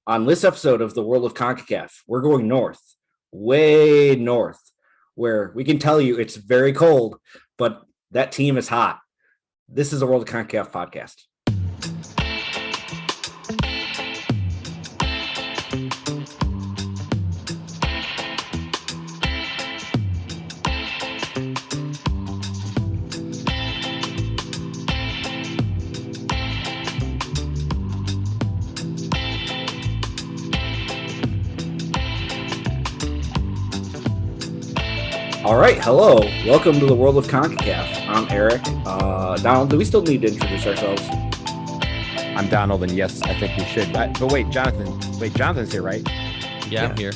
On this episode of the World of CONCACAF, we're going north, way north, where we can tell you it's very cold, but that team is hot. This is the World of CONCACAF podcast. All right, hello. Welcome to the World of CONCACAF. I'm Eric. Donald, do we still need to introduce ourselves? I'm Donald, and yes, I think we should. But wait, Jonathan. Jonathan's here, right? Yeah, I'm here.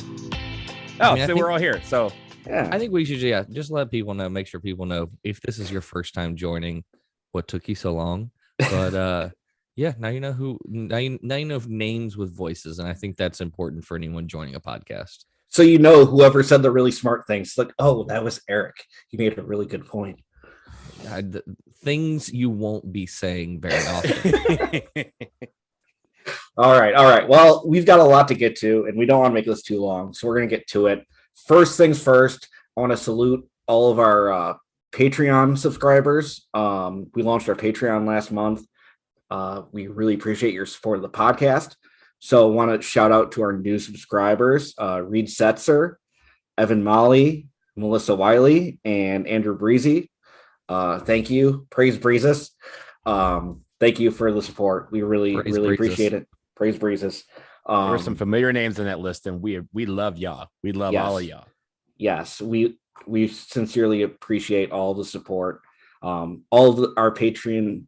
Oh, so we're all here. So yeah, I think we should just let people know, make sure people know if this is your first time joining, what took you so long. But yeah, now you know who. Now you know names with voices, and I think that's important for anyone joining a podcast. So you know whoever said the really smart things, like, oh, that was Eric. He made a really good point. Things you won't be saying very often. All right. Well, we've got a lot to get to, and we don't want to make this too long, so we're going to get to it. First things first, I want to salute all of our Patreon subscribers. We launched our Patreon last month. We really appreciate your support of the podcast. So I want to shout out to our new subscribers, Reed Setzer, Evan Molly, Melissa Wiley, and Andrew Breezy. Thank you. Praise Breezes. Thank you for the support. We really appreciate it. Praise Breezes. There were some familiar names in that list, and we love y'all. We love all of y'all. Yes, we sincerely appreciate all the support. All of our Patreon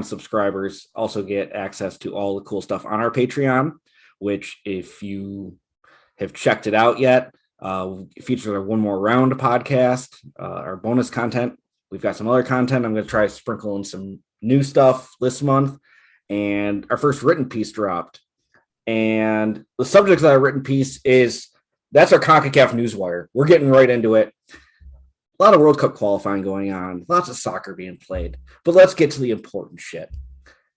subscribers also get access to all the cool stuff on our Patreon, which if you have checked it out yet, features our One More Round podcast, our bonus content. We've got some other content. I'm going to try to sprinkle in some new stuff this month, and our first written piece dropped. And the subject of that written piece that's our CONCACAF News Wire. We're getting right into it. A lot of World Cup qualifying going on, lots of soccer being played, but let's get to the important shit.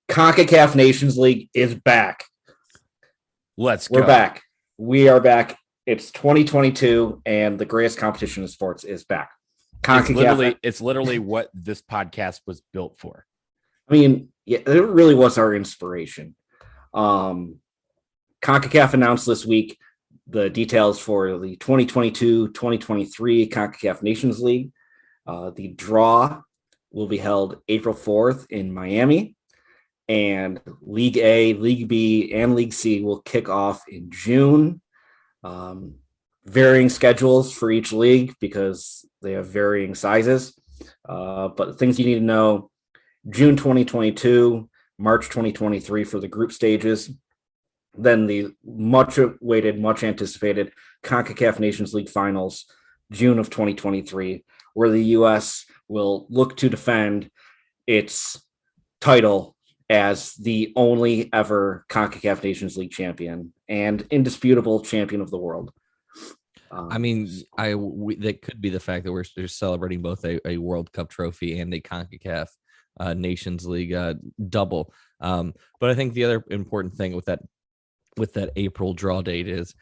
CONCACAF Nations League is back. Let's go. We're back. We are back. It's 2022, and the greatest competition in sports is back. It's literally what this podcast was built for. I mean, yeah, it really was our inspiration. CONCACAF announced this week the details for the 2022-2023 CONCACAF Nations League. The draw will be held April 4th in Miami, and League A, League B, and League C will kick off in June. Varying schedules for each league because they have varying sizes. But the things you need to know: June 2022, March 2023 for the group stages. Then the much-awaited, much-anticipated CONCACAF Nations League finals, June of 2023, where the U.S. will look to defend its title as the only ever CONCACAF Nations League champion and indisputable champion of the world. That could be the fact that we're celebrating both a World Cup trophy and a CONCACAF Nations League double. But I think the other important thing with that April draw date is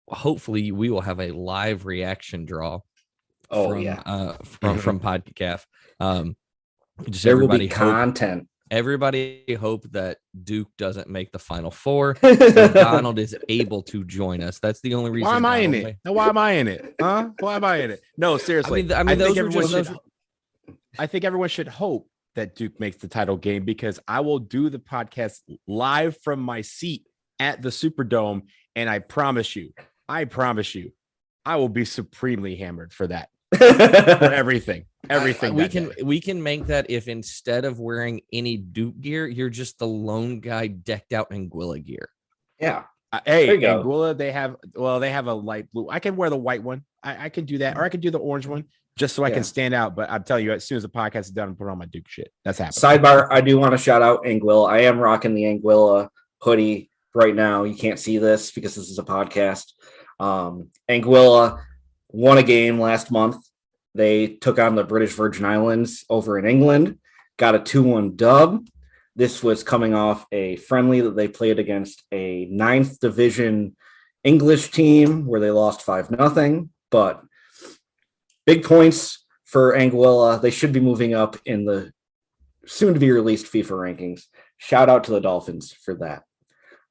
hopefully we will have a live reaction draw from CONCACAF. There will be content. Everybody hope that Duke doesn't make the Final Four. So Donald is able to join us. That's the only reason. Why am I in it? Why am I in it? Huh? Why am I in it? No, seriously. I think everyone should hope that Duke makes the title game, because I will do the podcast live from my seat at the Superdome, and I promise you, I will be supremely hammered for that. For everything. We can make that if instead of wearing any Duke gear, you're just the lone guy decked out in Anguilla gear. Yeah. Hey, Anguilla, they have a light blue. I can wear the white one. I can do that, or I can do the orange one just so I can stand out. But I'm telling you, as soon as the podcast is done, I'm putting on my Duke shit. That's happening. Sidebar, I do want to shout out Anguilla. I am rocking the Anguilla hoodie right now. You can't see this because this is a podcast. Anguilla won a game last month. They took on the British Virgin Islands over in England, got a 2-1 dub. This was coming off a friendly that they played against a 9th division English team where they lost 5-0, but big points for Anguilla. They should be moving up in the soon to be released FIFA rankings. Shout out to the Dolphins for that.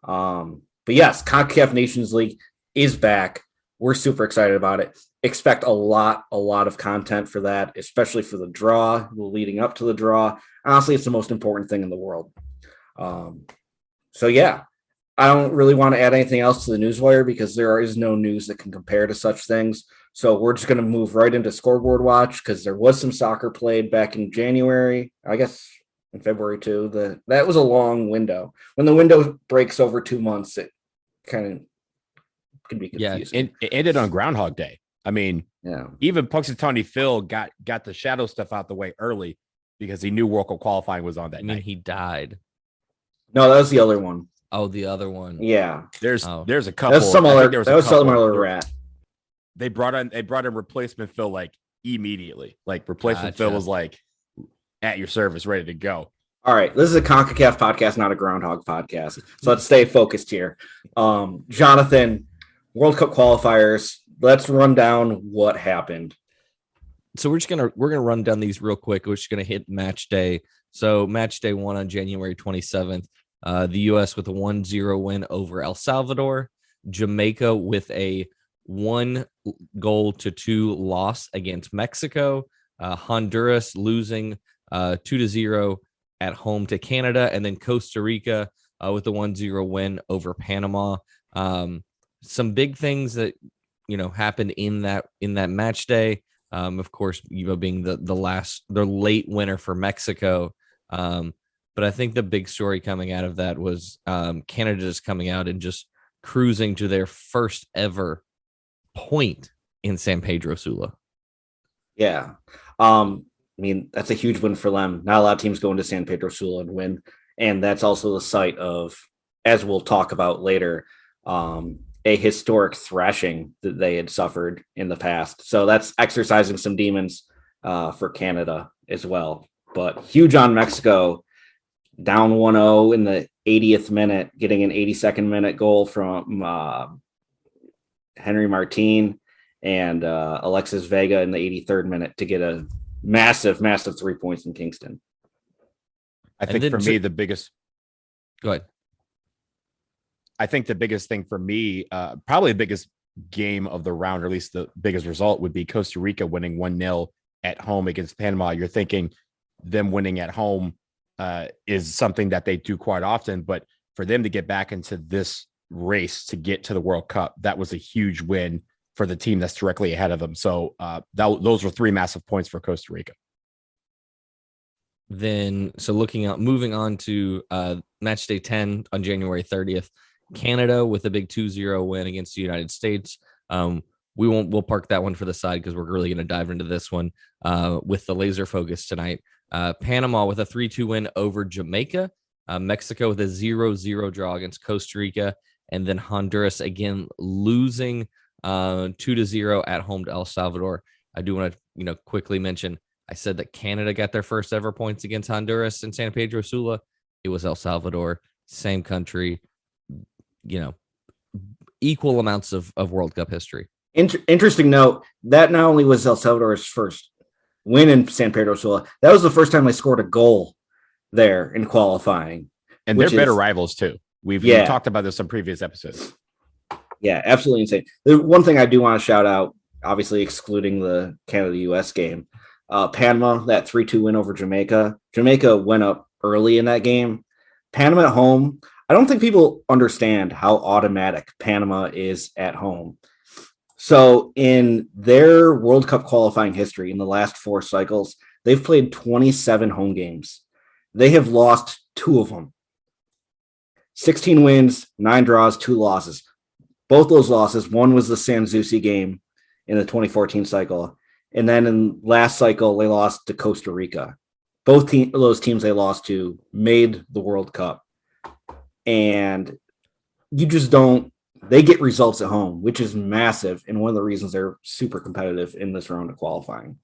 But yes, CONCACAF Nations League is back. We're super excited about it. Expect a lot of content for that, especially for the draw, leading up to the draw. Honestly, it's the most important thing in the world. So yeah, I don't really want to add anything else to the newswire because there is no news that can compare to such things. So we're just going to move right into scoreboard watch because there was some soccer played back in January, I guess in February too. That was a long window. When the window breaks over 2 months, it kind of can be confusing. Yeah, and it ended on Groundhog Day. I mean, even Punxsutawney Phil got the shadow stuff out the way early because he knew World Cup qualifying was on that night. He died. No, that was the other one. Oh, the other one. Yeah, there's a couple. That was some other rat. They brought in replacement Phil like immediately. Like replacement Phil was like at your service, ready to go. All right, this is a CONCACAF podcast, not a Groundhog podcast. So let's stay focused here. Jonathan, World Cup qualifiers. Let's run down what happened. So we're gonna run down these real quick. We're just gonna hit match day. So match day 1 on January 27th. The U.S. with a 1-0 win over El Salvador. Jamaica with a 1-2 loss against Mexico. Honduras losing 2-0 at home to Canada, and then Costa Rica with a 1-0 win over Panama. Some big things that happened in that match day. Of course, being the late winner for Mexico. But I think the big story coming out of that was Canada just coming out and just cruising to their first ever point in San Pedro Sula. Yeah. I mean, that's a huge win for them. Not a lot of teams go into San Pedro Sula and win. And that's also the site of, as we'll talk about later, a historic thrashing that they had suffered in the past. So that's exercising some demons for Canada as well. But huge on Mexico, down 1-0 in the 80th minute, getting an 82nd minute goal from Henry Martin and Alexis Vega in the 83rd minute to get a massive 3 points in Kingston. I think for me, the biggest. Go ahead. I think the biggest thing for me, probably the biggest game of the round, or at least the biggest result, would be Costa Rica winning 1-0 at home against Panama. You're thinking them winning at home is something that they do quite often, but for them to get back into this race to get to the World Cup, that was a huge win for the team that's directly ahead of them. So those were 3 massive points for Costa Rica. Then, so moving on to match day 10 on January 30th, Canada with a big 2-0 win against the United States. We'll park that one for the side because we're really going to dive into this one with the laser focus tonight. Panama with a 3-2 win over Jamaica. Mexico with a 0-0 draw against Costa Rica. And then Honduras again losing 2-0 at home to El Salvador. I do want to quickly mention, I said that Canada got their first ever points against Honduras in San Pedro Sula. It was El Salvador, same country, equal amounts of World Cup history. Interesting note, that not only was El Salvador's first win in San Pedro Sula, that was the first time they scored a goal there in qualifying. And they're better rivals too. We've talked about this on previous episodes. Yeah, absolutely insane. The one thing I do want to shout out, obviously excluding the Canada-US game, Panama, that 3-2 win over Jamaica. Jamaica went up early in that game. Panama at home, I don't think people understand how automatic Panama is at home. So in their World Cup qualifying history, in the last 4 cycles, they've played 27 home games. They have lost 2 of them. 16 wins, 9 draws, 2 losses. Both those losses, one was the San Zusi game in the 2014 cycle. And then in last cycle, they lost to Costa Rica. Both those teams they lost to made the World Cup. And you just don't, they get results at home, which is massive. And one of the reasons they're super competitive in this round of qualifying.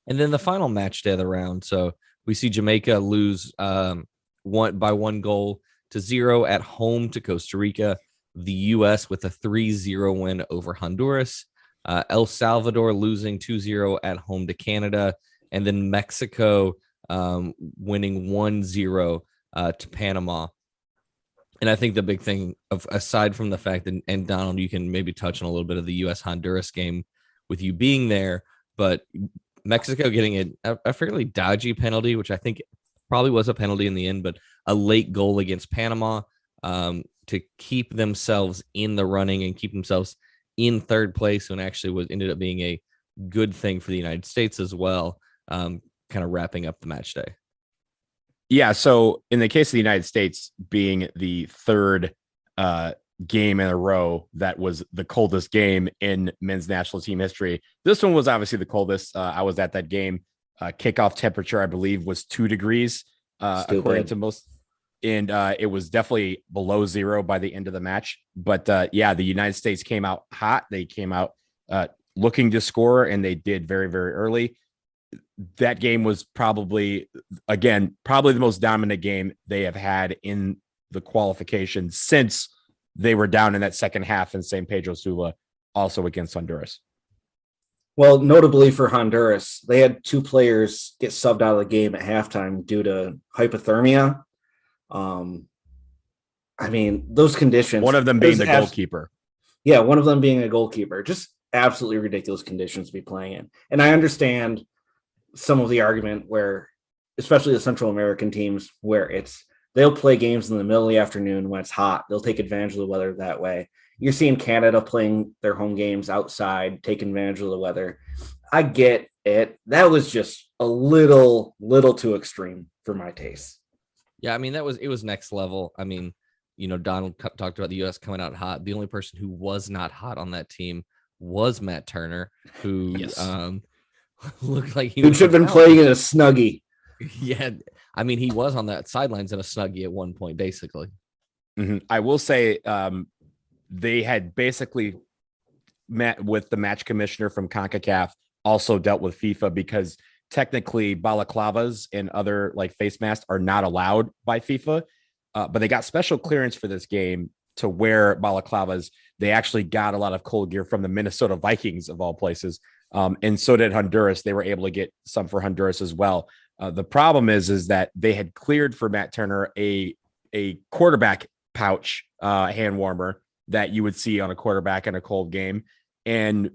And then the final match day of the round. So We see Jamaica lose 1-0 at home to Costa Rica. The U.S. with a 3-0 win over Honduras. El Salvador losing 2-0 at home to Canada. And then Mexico winning 1-0 to Panama. And I think the big thing, aside from the fact that, and Donald, you can maybe touch on a little bit of the U.S.-Honduras game with you being there, but Mexico getting a fairly dodgy penalty, which I think probably was a penalty in the end, but a late goal against Panama to keep themselves in the running and keep themselves in third place, and actually ended up being a good thing for the United States as well, kind of wrapping up the match day. Yeah, so in the case of the United States being the third game in a row that was the coldest game in men's national team history, this one was obviously the coldest. I was at that game. Kickoff temperature, I believe, was 2 degrees, according to most. And it was definitely below 0 by the end of the match. But yeah, the United States came out hot. They came out looking to score, and they did very, very early. That game was probably the most dominant game they have had in the qualification since they were down in that second half in San Pedro Sula, also against Honduras. Well, notably for Honduras, they had 2 players get subbed out of the game at halftime due to hypothermia. I mean, those conditions. One of them being the goalkeeper. Yeah, one of them being a goalkeeper. Just absolutely ridiculous conditions to be playing in. And I understand some of the argument where, especially the Central American teams, where they'll play games in the middle of the afternoon when it's hot. They'll take advantage of the weather that way. You're seeing Canada playing their home games outside, taking advantage of the weather. I get it. That was just a little too extreme for my taste. Yeah, I mean, it was next level. I mean, Donald talked about the U.S. coming out hot. The only person who was not hot on that team was Matt Turner, who looked like he should have been playing in a Snuggie. Yeah, I mean, he was on that sidelines in a Snuggie at one point, basically. Mm-hmm. I will say they had basically met with the match commissioner from CONCACAF, also dealt with FIFA, because technically balaclavas and other like face masks are not allowed by FIFA, but they got special clearance for this game to wear balaclavas. They actually got a lot of cold gear from the Minnesota Vikings of all places. And so did Honduras. They were able to get some for Honduras as well. The problem is that they had cleared for Matt Turner a quarterback pouch hand warmer that you would see on a quarterback in a cold game. And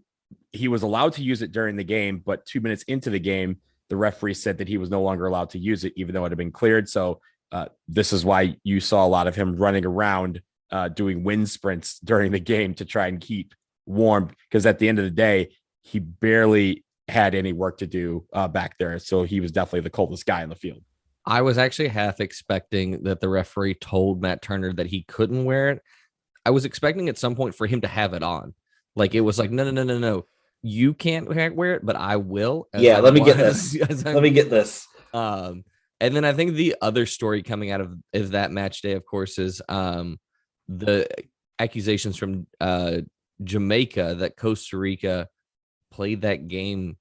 he was allowed to use it during the game, but 2 minutes into the game, the referee said that he was no longer allowed to use it, even though it had been cleared. So this is why you saw a lot of him running around doing wind sprints during the game to try and keep warm, because at the end of the day, he barely had any work to do back there. So he was definitely the coldest guy in the field. I was actually half expecting that the referee told Matt Turner that he couldn't wear it. I was expecting at some point for him to have it on. Like, it was like, no. You can't wear it, but I will. Yeah, let me get this. Let me get this. And then I think the other story coming out of that match day, of course, is the accusations from Jamaica that Costa Rica played that game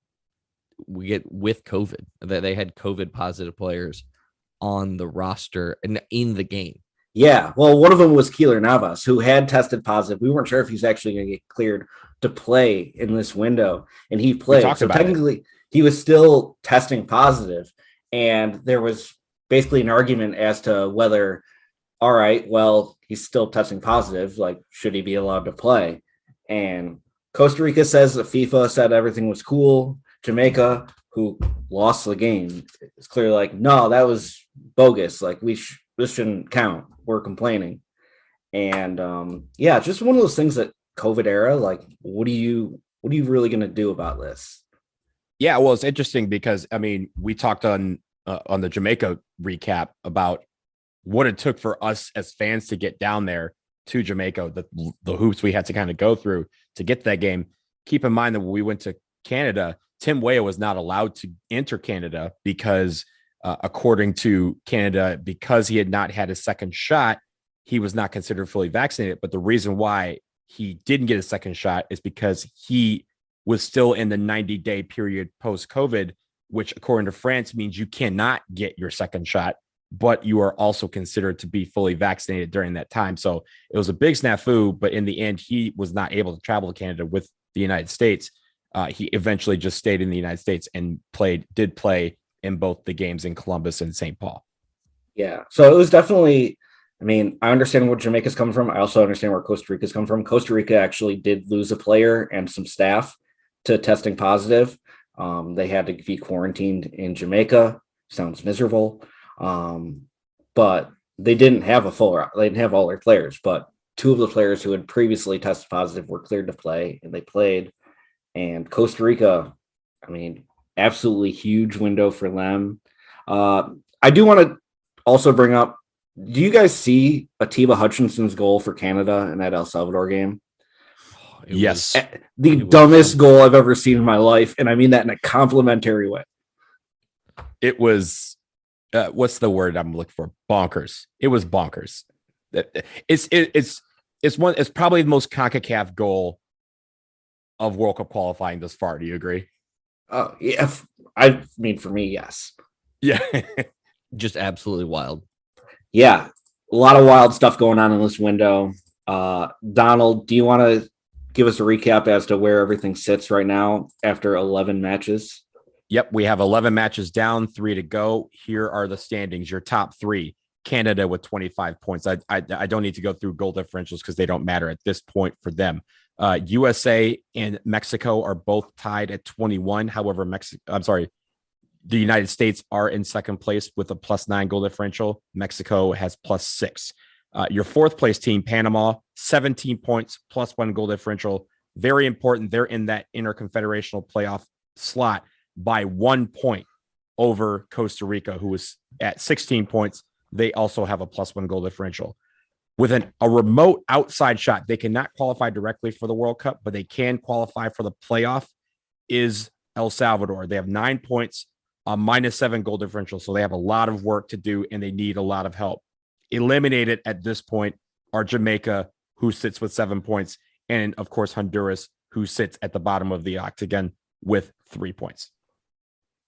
with COVID, that they had COVID positive players on the roster and in the game. Yeah, well, one of them was Keylor Navas, who had tested positive. We weren't sure if he's actually going to get cleared to play in this window, and he played. So technically, he was still testing positive, and there was basically an argument as to whether, all right, well, he's still testing positive, like, should he be allowed to play? And Costa Rica says that FIFA said everything was cool. Jamaica, who lost the game, is clearly like, no, that was bogus. Like, this shouldn't count. We're complaining. And yeah, just one of those things that COVID era, like, what are you really going to do about this? Yeah, well, it's interesting because, I mean, we talked on the Jamaica recap about what it took for us as fans to get down there to Jamaica, the hoops we had to kind of go through to get to that game. Keep in mind that when we went to Canada, Tim Weah was not allowed to enter Canada because according to Canada, because he had not had a second shot, he was not considered fully vaccinated. But the reason why he didn't get a second shot is because he was still in the 90-day period post-COVID which according to France means you cannot get your second shot, but you are also considered to be fully vaccinated during that time. So it was a big snafu, but in the end, he was not able to travel to Canada with the United States. He eventually just stayed in the United States and did play in both the games in Columbus and St. Paul. Yeah. So it was definitely, I mean, I understand where Jamaica's coming from. I also understand where Costa Rica's come from. Costa Rica actually did lose a player and some staff to testing positive. They had to be quarantined in Jamaica. Sounds miserable. But they didn't have they didn't have all their players, but two of the players who had previously tested positive were cleared to play, and they played. And Costa Rica, I mean, absolutely huge window for them. I do want to also bring up, do you guys see Atiba Hutchinson's goal for Canada in that El Salvador game? Yes. The dumbest goal I've ever seen in my life, and I mean that in a complimentary way. It was, what's the word I'm looking for? Bonkers. It was bonkers. It's probably the most CONCACAF goal of World Cup qualifying thus far. Do you agree? Yeah. I mean, for me, yes. Yeah. Just absolutely wild. Yeah. A lot of wild stuff going on in this window. Donald, do you want to give us a recap as to where everything sits right now after 11 matches? Yep. We have 11 matches down, 3 to go. Here are the standings. Your top 3. Canada with 25 points. I don't need to go through goal differentials because they don't matter at this point for them. USA and Mexico are both tied at 21. However, the United States are in second place with a +9 goal differential. Mexico has +6. Your fourth place team, Panama, 17 points, +1 goal differential. Very important. They're in that interconfederational playoff slot by 1 point over Costa Rica, who is at 16 points. They also have a +1 goal differential. With a remote outside shot, they cannot qualify directly for the World Cup, but they can qualify for the playoff, is El Salvador. They have 9 points, a -7 goal differential, so they have a lot of work to do, and they need a lot of help. Eliminated at this point are Jamaica, who sits with 7 points, and, of course, Honduras, who sits at the bottom of the octagon with 3 points.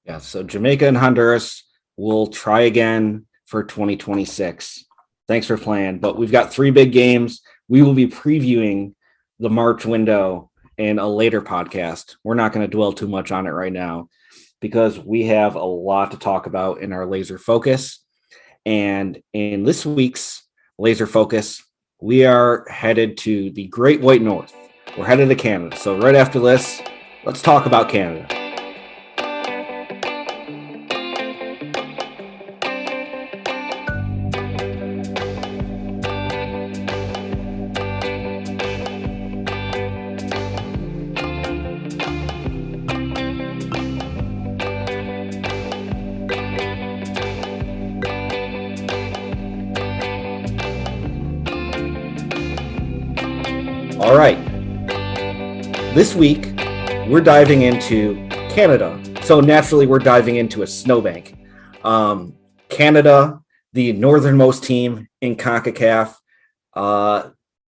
Yeah, so Jamaica and Honduras will try again for 2026. Thanks for playing, but we've got 3 big games. We will be previewing the March window in a later podcast. We're not going to dwell too much on it right now because we have a lot to talk about in our laser focus. And in this week's laser focus, we are headed to the Great White North. We're headed to Canada. So right after this, let's talk about Canada. All right. This week, we're diving into Canada. So naturally, we're diving into a snowbank. Canada, the northernmost team in CONCACAF.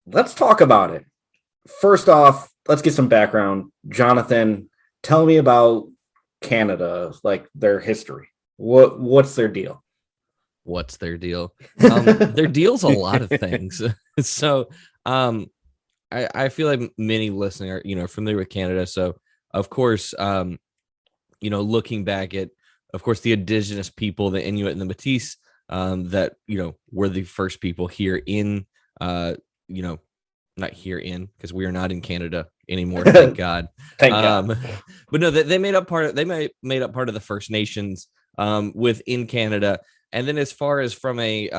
Let's talk about it. First off, let's get some background. Jonathan, tell me about Canada, like their history. What's their deal? What's their deal? Their deal's a lot of things. So, I feel like many listening are, familiar with Canada. So, of course, looking back at, of course, the indigenous people, the Inuit and the Métis, that, were the first people here in, not here in, because we are not in Canada anymore. Thank God. Thank God. But no, they made up part of the First Nations within Canada. And then as far as from a,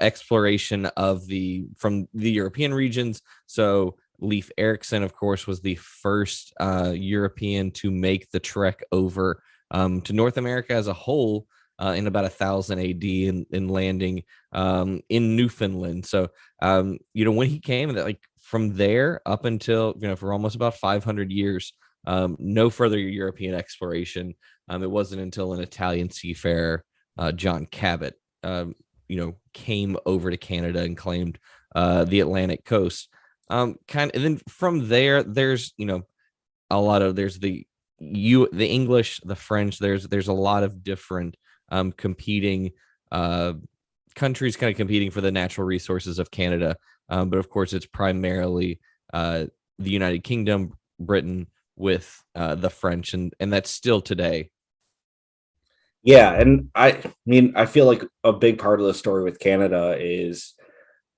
exploration from the European regions. So Leif Erikson, of course, was the first European to make the trek over to North America as a whole in about 1000 AD in landing in Newfoundland. So, when he came, that from there up until, for almost about 500 years, no further European exploration. It wasn't until an Italian seafarer, John Cabot, came over to Canada and claimed the Atlantic coast. And then from there, there's, there's the the English, the French, there's a lot of different competing countries kind of competing for the natural resources of Canada. But of course, it's primarily the United Kingdom, Britain, with the French, and that's still today. Yeah, and I mean, I feel like a big part of the story with Canada is,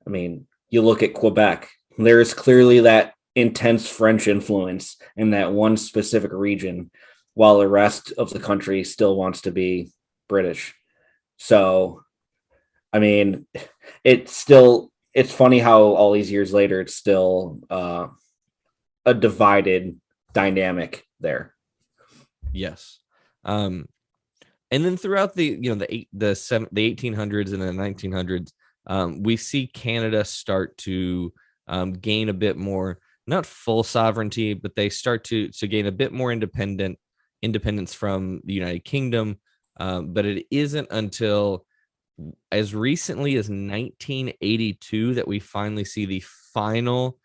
I mean, you look at Quebec, there's clearly that intense French influence in that one specific region, while the rest of the country still wants to be British. So, I mean, it's funny how all these years later, it's still a divided dynamic there. Yes. And then throughout the 1800s and the 1900s, we see Canada start to gain a bit more, not full sovereignty, but they start to gain a bit more independence from the United Kingdom. But it isn't until as recently as 1982 that we finally see the final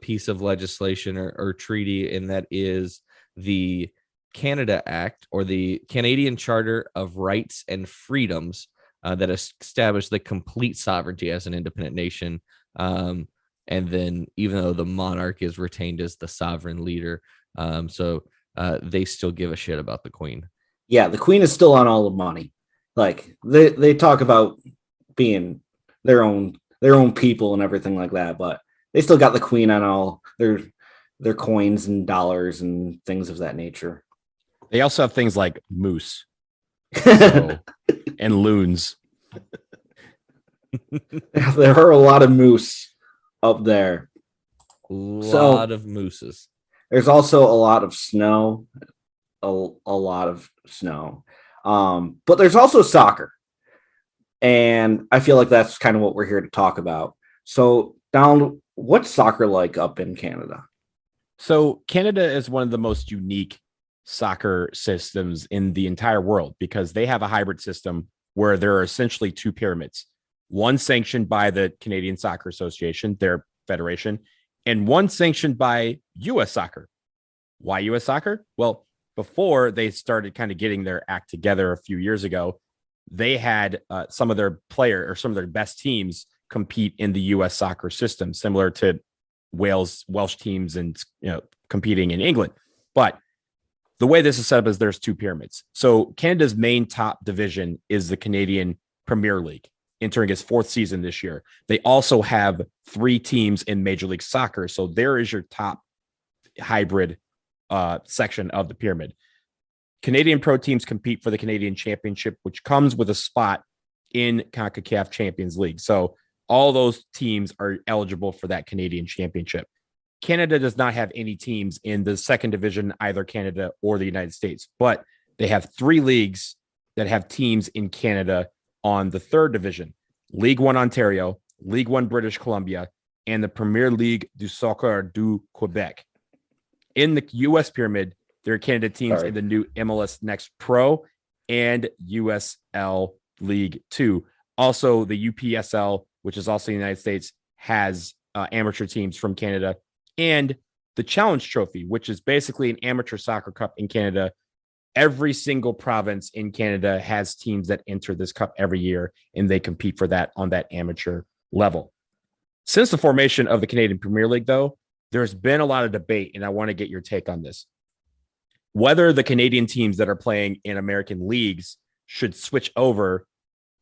piece of legislation or treaty, and that is the Canada Act, or the Canadian Charter of Rights and Freedoms, that established the complete sovereignty as an independent nation. And then, even though the monarch is retained as the sovereign leader, they still give a shit about the Queen. Yeah, the Queen is still on all the money. Like they talk about being their own people and everything like that, but they still got the Queen on all their coins and dollars and things of that nature. They also have things like moose and loons. There are a lot of moose up there. A lot of mooses. There's also a lot of snow. A lot of snow. But there's also soccer. And I feel like that's kind of what we're here to talk about. So, Donald, what's soccer like up in Canada? So Canada is one of the most unique soccer systems in the entire world, because they have a hybrid system where there are essentially two pyramids, one sanctioned by the Canadian Soccer Association, their federation, and one sanctioned by U.S. Soccer. Why U.S. Soccer? Well, before they started kind of getting their act together a few years ago, they had some of their best teams compete in the U.S. soccer system, similar to Welsh teams and competing in England. But the way this is set up is there's two pyramids. So Canada's main top division is the Canadian Premier League, entering its fourth season this year. They also have 3 teams in Major League Soccer. So there is your top hybrid section of the pyramid. Canadian pro teams compete for the Canadian Championship, which comes with a spot in CONCACAF Champions League. So all those teams are eligible for that Canadian Championship. Canada does not have any teams in the second division, either Canada or the United States, but they have 3 leagues that have teams in Canada on the third division: League One Ontario, League One British Columbia, and the Premier League du Soccer du Quebec. In the U.S. pyramid, there are Canada teams in the new MLS Next Pro and USL League 2. Also, the UPSL, which is also in the United States, has amateur teams from Canada, and the Challenge Trophy, which is basically an amateur soccer cup in Canada. Every single province in Canada has teams that enter this cup every year, and they compete for that on that amateur level. Since the formation of the Canadian Premier League, though, there's been a lot of debate, and I want to get your take on this. Whether the Canadian teams that are playing in American leagues should switch over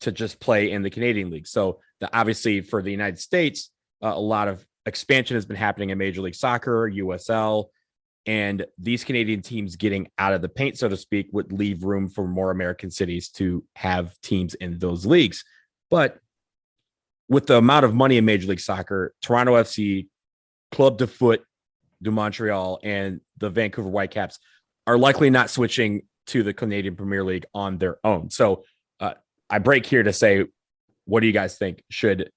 to just play in the Canadian League. So obviously for the United States, a lot of expansion has been happening in Major League Soccer, USL, and these Canadian teams getting out of the paint, so to speak, would leave room for more American cities to have teams in those leagues. But with the amount of money in Major League Soccer, Toronto FC, Club de Foot de Montreal, and the Vancouver Whitecaps are likely not switching to the Canadian Premier League on their own. So I break here to say, what do you guys think? Should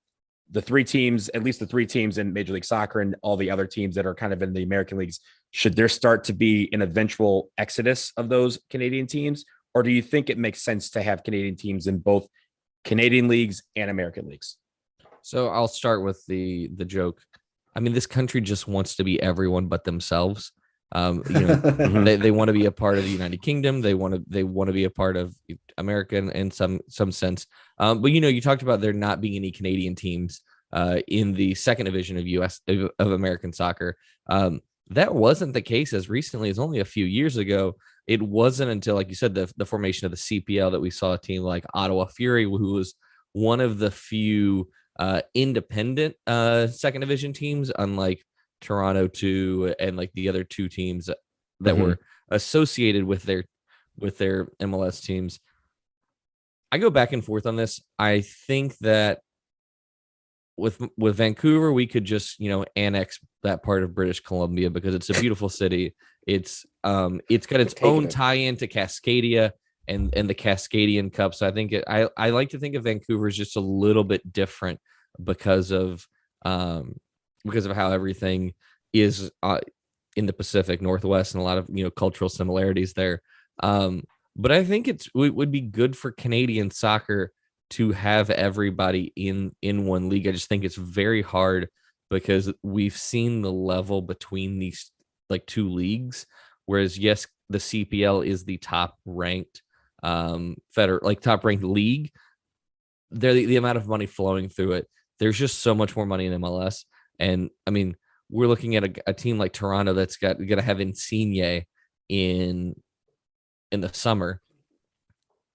the 3 teams, at least the 3 teams in Major League Soccer and all the other teams that are kind of in the American leagues, should there start to be an eventual exodus of those Canadian teams? Or do you think it makes sense to have Canadian teams in both Canadian leagues and American leagues? So I'll start with the joke. I mean, this country just wants to be everyone but themselves. They want to be a part of the United Kingdom. They want to be a part of America in some sense. But you talked about there not being any Canadian teams in the second division of American soccer. That wasn't the case as recently as only a few years ago. It wasn't until, like you said, the formation of the CPL that we saw a team like Ottawa Fury, who was one of the few independent second division teams, unlike Toronto 2 and like the other two teams that were associated with their MLS teams. I go back and forth on this. I think that with Vancouver, we could just annex that part of British Columbia because it's a beautiful city. It's got its own tie-in to Cascadia and the Cascadian Cup. So I think I like to think of Vancouver as just a little bit different because of how everything is in the Pacific Northwest and a lot of cultural similarities there. But I think it would be good for Canadian soccer to have everybody in one league. I just think it's very hard because we've seen the level between these like two leagues. Whereas yes, the CPL is the top ranked top ranked league. The amount of money flowing through it. There's just so much more money in MLS. And I mean, we're looking at a team like Toronto that's going to have Insigne in the summer.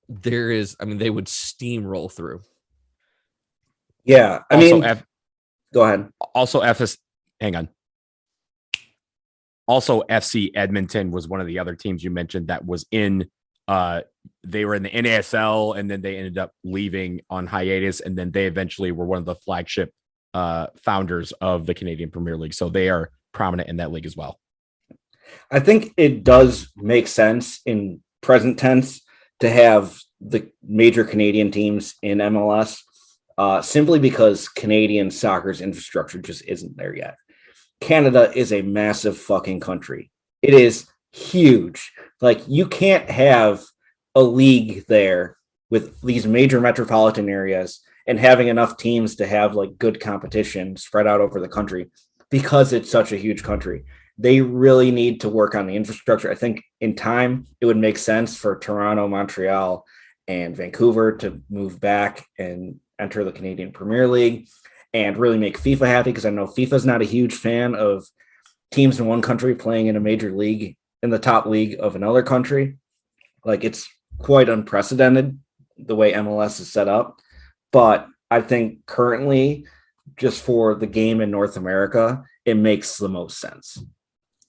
They would steamroll through. Yeah. Go ahead. Also, Also, FC Edmonton was one of the other teams you mentioned that was in. They were in the NASL, and then they ended up leaving on hiatus, and then they eventually were one of the flagship founders of the Canadian Premier League. So they are prominent in that league as well. I think it does make sense in present tense to have the major Canadian teams in MLS, simply because Canadian soccer's infrastructure just isn't there yet. Canada is a massive fucking country. It is huge. Like, you can't have a league there with these major metropolitan areas and having enough teams to have like good competition spread out over the country because it's such a huge country. They really need to work on the infrastructure. I think in time it would make sense for Toronto, Montreal, and Vancouver to move back and enter the Canadian Premier League and really make FIFA happy, because I know FIFA's not a huge fan of teams in one country playing in a major league in the top league of another country. Like, it's quite unprecedented the way MLS is set up. But I think currently, just for the game in North America, it makes the most sense.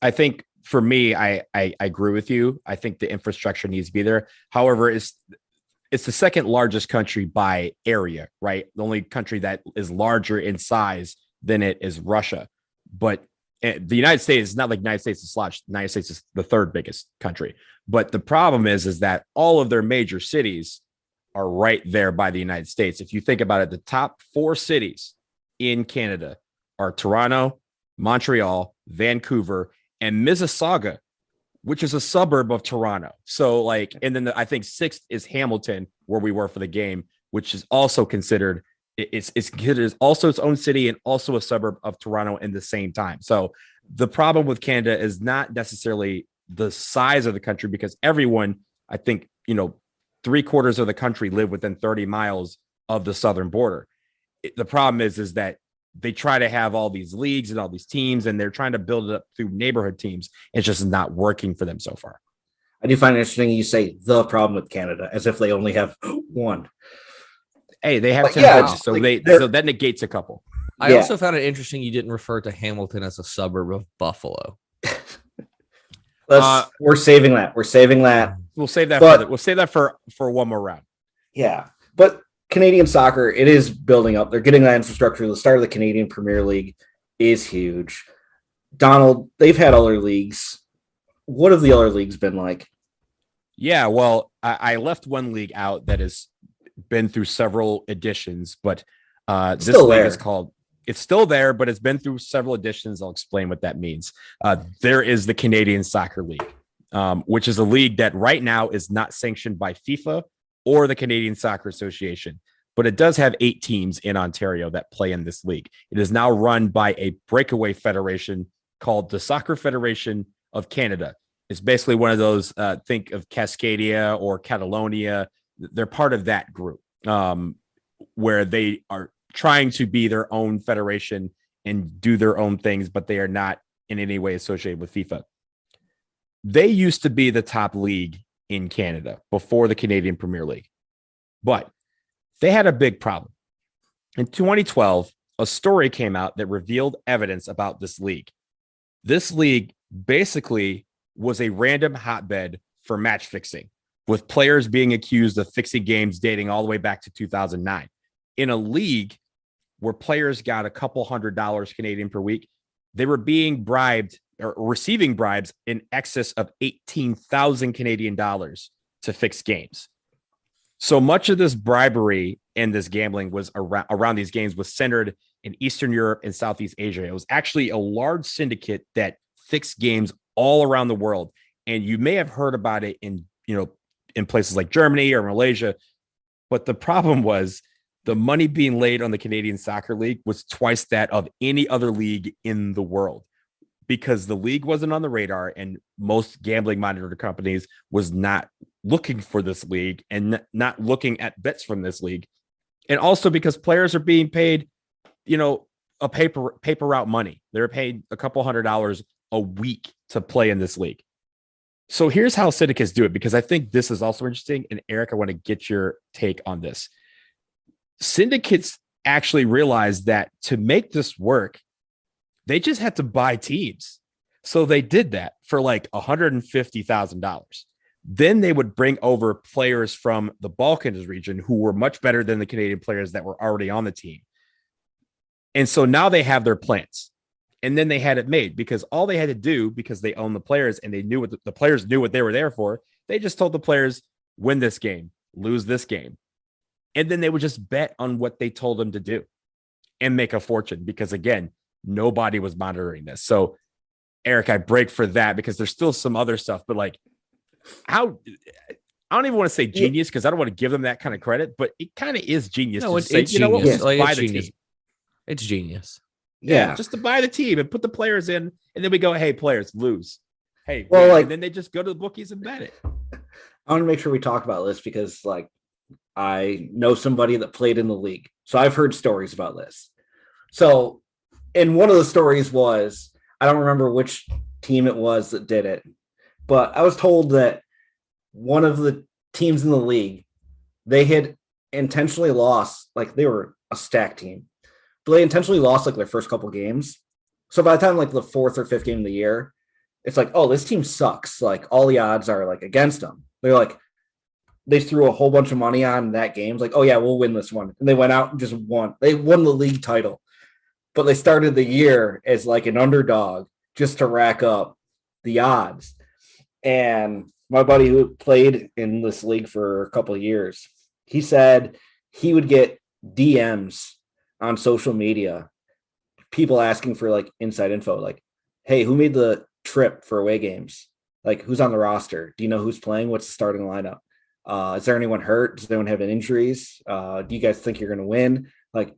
I think for me, I agree with you. I think the infrastructure needs to be there. However, it's the second largest country by area, right? The only country that is larger in size than it is Russia. But the United States is not like the United States is large. The United States is the third biggest country. But the problem is that all of their major cities are right there by the United States. If you think about it, the top 4 cities in Canada are Toronto, Montreal, Vancouver, and Mississauga, which is a suburb of Toronto. So like, and then I think 6th is Hamilton, where we were for the game, which is also considered, it's considered also its own city and also a suburb of Toronto in the same time. So the problem with Canada is not necessarily the size of the country, because everyone, I think, 3/4 of the country live within 30 miles of the southern border. The problem is that they try to have all these leagues and all these teams, and they're trying to build it up through neighborhood teams. It's just not working for them so far. I do find it interesting you say the problem with Canada as if they only have one. Hey, they have 10 so that negates a couple. I also found it interesting you didn't refer to Hamilton as a suburb of Buffalo. We're saving that. We'll save that. We'll save that for one more round. Yeah, but Canadian soccer, it is building up. They're getting that infrastructure. The start of the Canadian Premier League is huge. Donald, they've had other leagues. What have the other leagues been like? Yeah, well, I left one league out that has been through several editions, but this league is called, it's still there, but it's been through several editions. I'll explain what that means. There is the Canadian Soccer League, which is a league that right now is not sanctioned by FIFA or the Canadian Soccer Association, but it does have 8 teams in Ontario that play in this league. It is now run by a breakaway federation called the Soccer Federation of Canada. It's basically one of those, think of Cascadia or Catalonia. They're part of that group where they are trying to be their own federation and do their own things, but they are not in any way associated with FIFA. They used to be the top league in Canada before the Canadian Premier League, but they had a big problem. In 2012, a story came out that revealed evidence about this league. This league basically was a random hotbed for match fixing, with players being accused of fixing games dating all the way back to 2009. In a league where players got a couple $100 Canadian per week, they were being bribed or receiving bribes in excess of 18,000 Canadian dollars to fix games. So much of this bribery and this gambling was around these games was centered in Eastern Europe and Southeast Asia. It was actually a large syndicate that fixed games all around the world. And you may have heard about it in places like Germany or Malaysia. But the problem was the money being laid on the Canadian Soccer League was twice that of any other league in the world, because the league wasn't on the radar and most gambling monitor companies was not looking for this league and not looking at bets from this league. And also because players are being paid, a paper route money. They're paid a couple $100 a week to play in this league. So here's how syndicates do it, because I think this is also interesting. And Eric, I want to get your take on this. Syndicates actually realized that to make this work, they just had to buy teams. So they did that for like $150,000. Then they would bring over players from the Balkans region who were much better than the Canadian players that were already on the team. And so now they have their plans. And then they had it made, because all they had to do, because they own the players and they knew what the players knew what they were there for, they just told the players, win this game, lose this game. And then they would just bet on what they told them to do and make a fortune, because again, nobody was monitoring this. So Eric, I break for that because there's still some other stuff, but like I don't even want to say genius, because I don't want to give them that kind of credit, but it kind of is genius. No, to say, it's genius. What, Like, buy it's the genius. team. It's genius. Yeah, just to buy the team and put the players in, and then we go, hey, players, lose. Hey, well, and then they just go to the bookies and bet it. I want to make sure we talk about this because, like, I know somebody that played in the league, so I've heard stories about this. So, and one of the stories was, I don't remember which team it was that did it, but I was told that one of the teams in the league, they had intentionally lost, like they were a stacked team. They intentionally lost like their first couple games. So by the time like the fourth or fifth game of the year, it's like, oh, this team sucks. Like all the odds are like against them. They're like, they threw a whole bunch of money on that game. It's like, oh yeah, we'll win this one. And they went out and just won. They won the league title, but they started the year as like an underdog just to rack up the odds. And my buddy who played in this league for a couple of years, he said he would get DMs on social media, people asking for like inside info, like, hey, who made the trip for away games? Like, who's on the roster? Do you know who's playing? What's the starting lineup? Is there anyone hurt? Does anyone have any injuries? Do you guys think you're going to win? Like,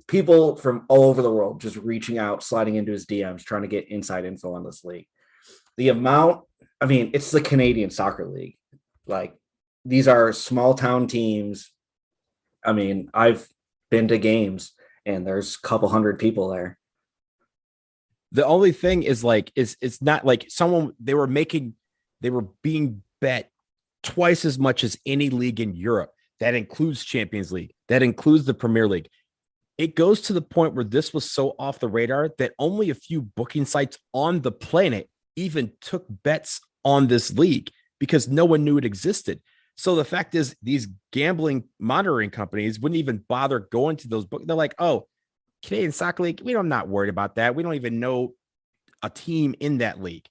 people from all over the world just reaching out, sliding into his DMs, trying to get inside info on this league. The amount, I mean, it's the Canadian Soccer League. Like, these are small town teams. I mean, I've been to games and there's a couple hundred people there. The only thing is like, it's not like they were being bet twice as much as any league in Europe. That includes Champions League. That includes the Premier League. It goes to the point where this was so off the radar that only a few booking sites on the planet even took bets on this league because no one knew it existed. So the fact is, these gambling monitoring companies wouldn't even bother going to those books. They're like, oh, Canadian Soccer League, I'm not worried about that. We don't even know a team in that league.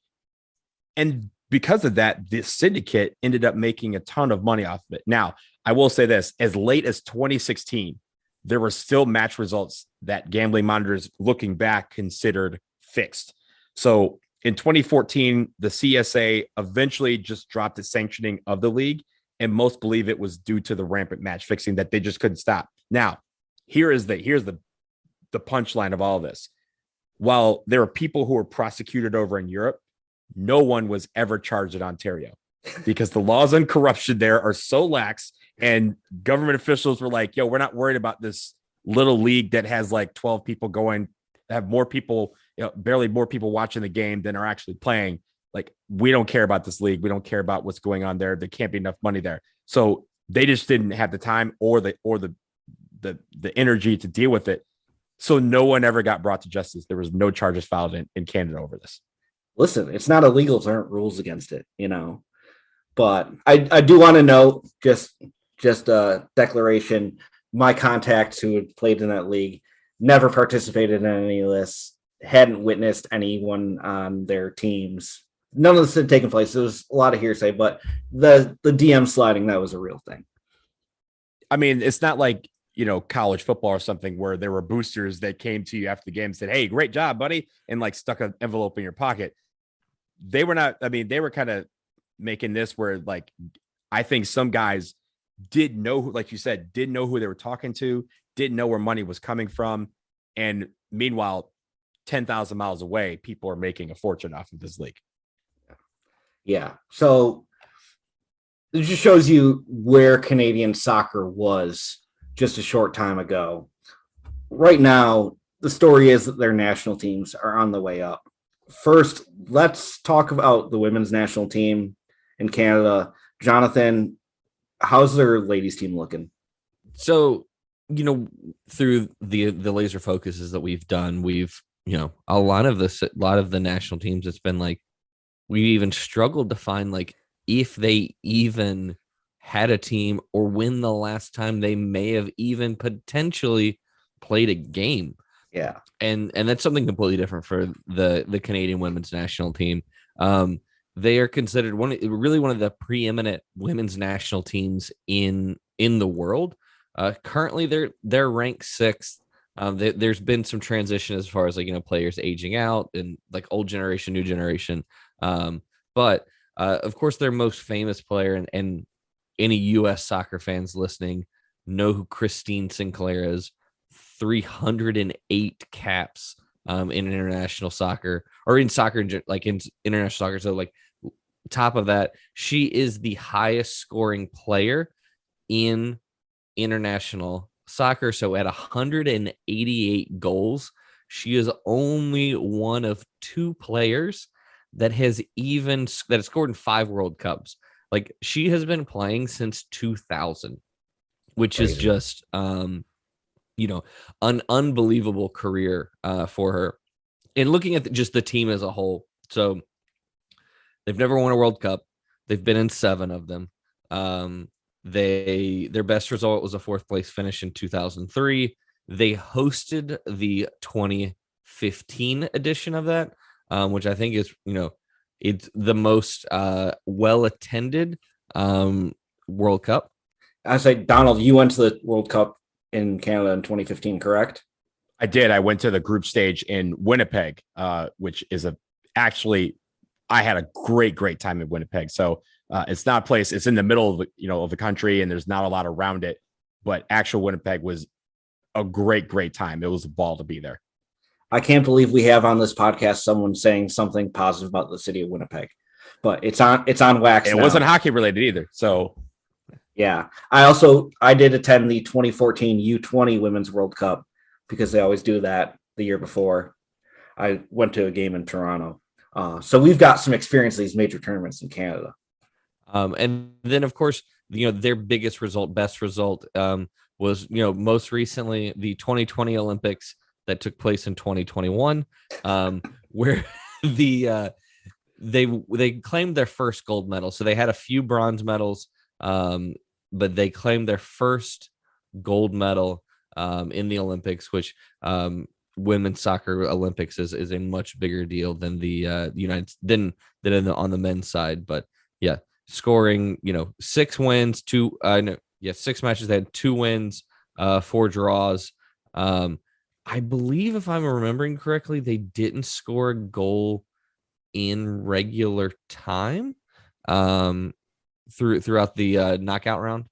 And because of that, this syndicate ended up making a ton of money off of it. Now, I will say this, as late as 2016, there were still match results that gambling monitors looking back considered fixed. So in 2014, the CSA eventually just dropped its sanctioning of the league. And most believe it was due to the rampant match fixing that they just couldn't stop. Now, here's the punchline of all this. While there are people who were prosecuted over in Europe, no one was ever charged in Ontario because the laws on corruption there are so lax, and government officials were like, yo, we're not worried about this little league that has like 12 people going, have more people, barely more people watching the game than are actually playing. Like, we don't care about this league. We don't care about what's going on there. There can't be enough money there. So they just didn't have the time or the energy to deal with it. So no one ever got brought to justice. There was no charges filed in Canada over this. Listen, it's not illegal. There aren't rules against it, But I do want to note, just a declaration. My contacts who had played in that league never participated in any of this, hadn't witnessed anyone on their teams. None of this had taken place. There was a lot of hearsay, but the DM sliding, that was a real thing. I mean, it's not like, college football or something where there were boosters that came to you after the game and said, hey, great job, buddy, and like stuck an envelope in your pocket. They were not, they were kind of making this where, like, I think some guys did know, like you said, didn't know who they were talking to, didn't know where money was coming from. And meanwhile, 10,000 miles away, people are making a fortune off of this league. Yeah. So it just shows you where Canadian soccer was just a short time ago. Right now, the story is that their national teams are on the way up. First, let's talk about the women's national team in Canada. Jonathan, how's their ladies team looking? So, through the laser focuses that we've done, we've, a lot of the national teams, it's been like, we even struggled to find like if they even had a team or when the last time they may have even potentially played a game. Yeah. And that's something completely different for the Canadian women's national team. They are considered one of the preeminent women's national teams in the world. Currently they're ranked sixth. There's been some transition as far as players aging out and like old generation, new generation. But of course their most famous player, and any U.S. soccer fans listening know who Christine Sinclair is. 308 caps in international soccer, or in soccer, like in international soccer. So like top of that, she is the highest scoring player in international soccer. So at 188 goals, she is only one of two players that has scored in 5 World Cups. Like, she has been playing since 2000, which is just an unbelievable career for her. And looking at just the team as a whole, so they've never won a World Cup. They've been in 7 of them. Their best result was a 4th place finish in 2003. They hosted the 2015 edition of that, which I think is, it's the most well-attended World Cup. I say, Donald, you went to the World Cup in Canada in 2015, correct? I did. I went to the group stage in Winnipeg, which is I had a great time in Winnipeg. So it's not a place, it's in the middle of of the country, and there's not a lot around it, but actual Winnipeg was a great time. It was a ball to be there. I can't believe we have on this podcast someone saying something positive about the city of Winnipeg, but it's on wax. It wasn't hockey related either. So yeah, I did attend the 2014 U20 Women's World Cup because they always do that the year before. I went to a game in Toronto. So we've got some experience in these major tournaments in Canada. And then, of course, their best result was, most recently the 2020 Olympics that took place in 2021, where they claimed their first gold medal. So they had a few bronze medals, but they claimed their first gold medal in the Olympics, which women's soccer Olympics is a much bigger deal than the on the men's side. But yeah, scoring 6 wins, 6 matches. They had 2 wins, 4 draws. I believe, if I'm remembering correctly, they didn't score a goal in regular time throughout the knockout round.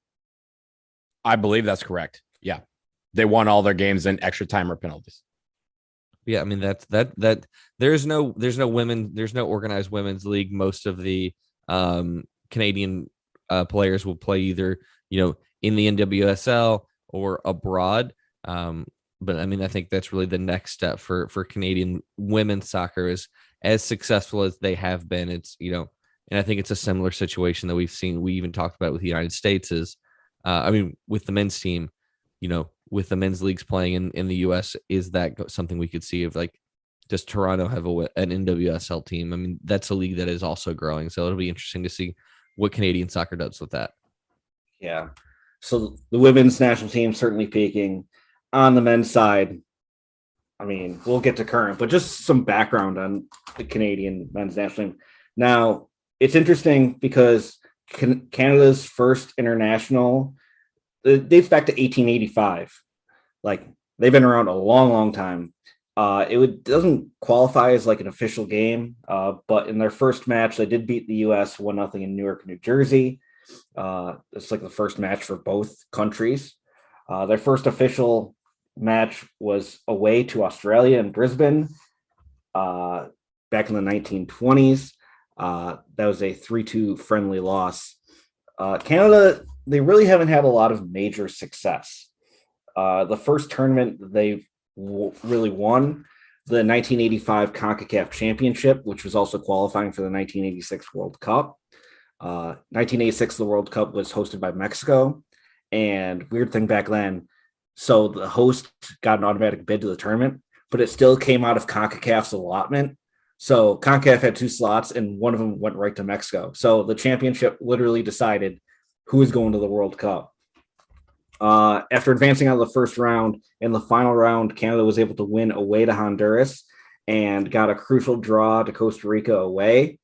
I believe that's correct. Yeah, they won all their games in extra time or penalties. Yeah, I mean that there's no organized women's league. Most of the Canadian players will play either in the NWSL or abroad. But I mean, I think that's really the next step for Canadian women's soccer is as successful as they have been. It's and I think it's a similar situation that we've seen. We even talked about with the United States is, I mean, with the men's team, with the men's leagues playing in the U.S., is that something we could see of like, does Toronto have an NWSL team? I mean, that's a league that is also growing. So it'll be interesting to see what Canadian soccer does with that. Yeah. So the women's national team certainly peaking. On the men's side, I mean, we'll get to current, but just some background on the Canadian men's national team. Now, it's interesting because Canada's first international dates back to 1885. Like, they've been around a long, long time. Doesn't qualify as like an official game, but in their first match, they did beat the U.S. 1-0 in Newark, New Jersey. It's like the first match for both countries. Their first official match was away to Australia in Brisbane back in the 1920s. That was a 3-2 friendly loss. Canada, they really haven't had a lot of major success. The first tournament they really won, the 1985 CONCACAF Championship, which was also qualifying for the 1986 World Cup. 1986, the World Cup was hosted by Mexico. And weird thing back then, so the host got an automatic bid to the tournament, but it still came out of CONCACAF's allotment. So CONCACAF had 2 slots, and one of them went right to Mexico. So the championship literally decided who was going to the World Cup. After advancing out of the first round, in the final round, Canada was able to win away to Honduras and got a crucial draw to Costa Rica away.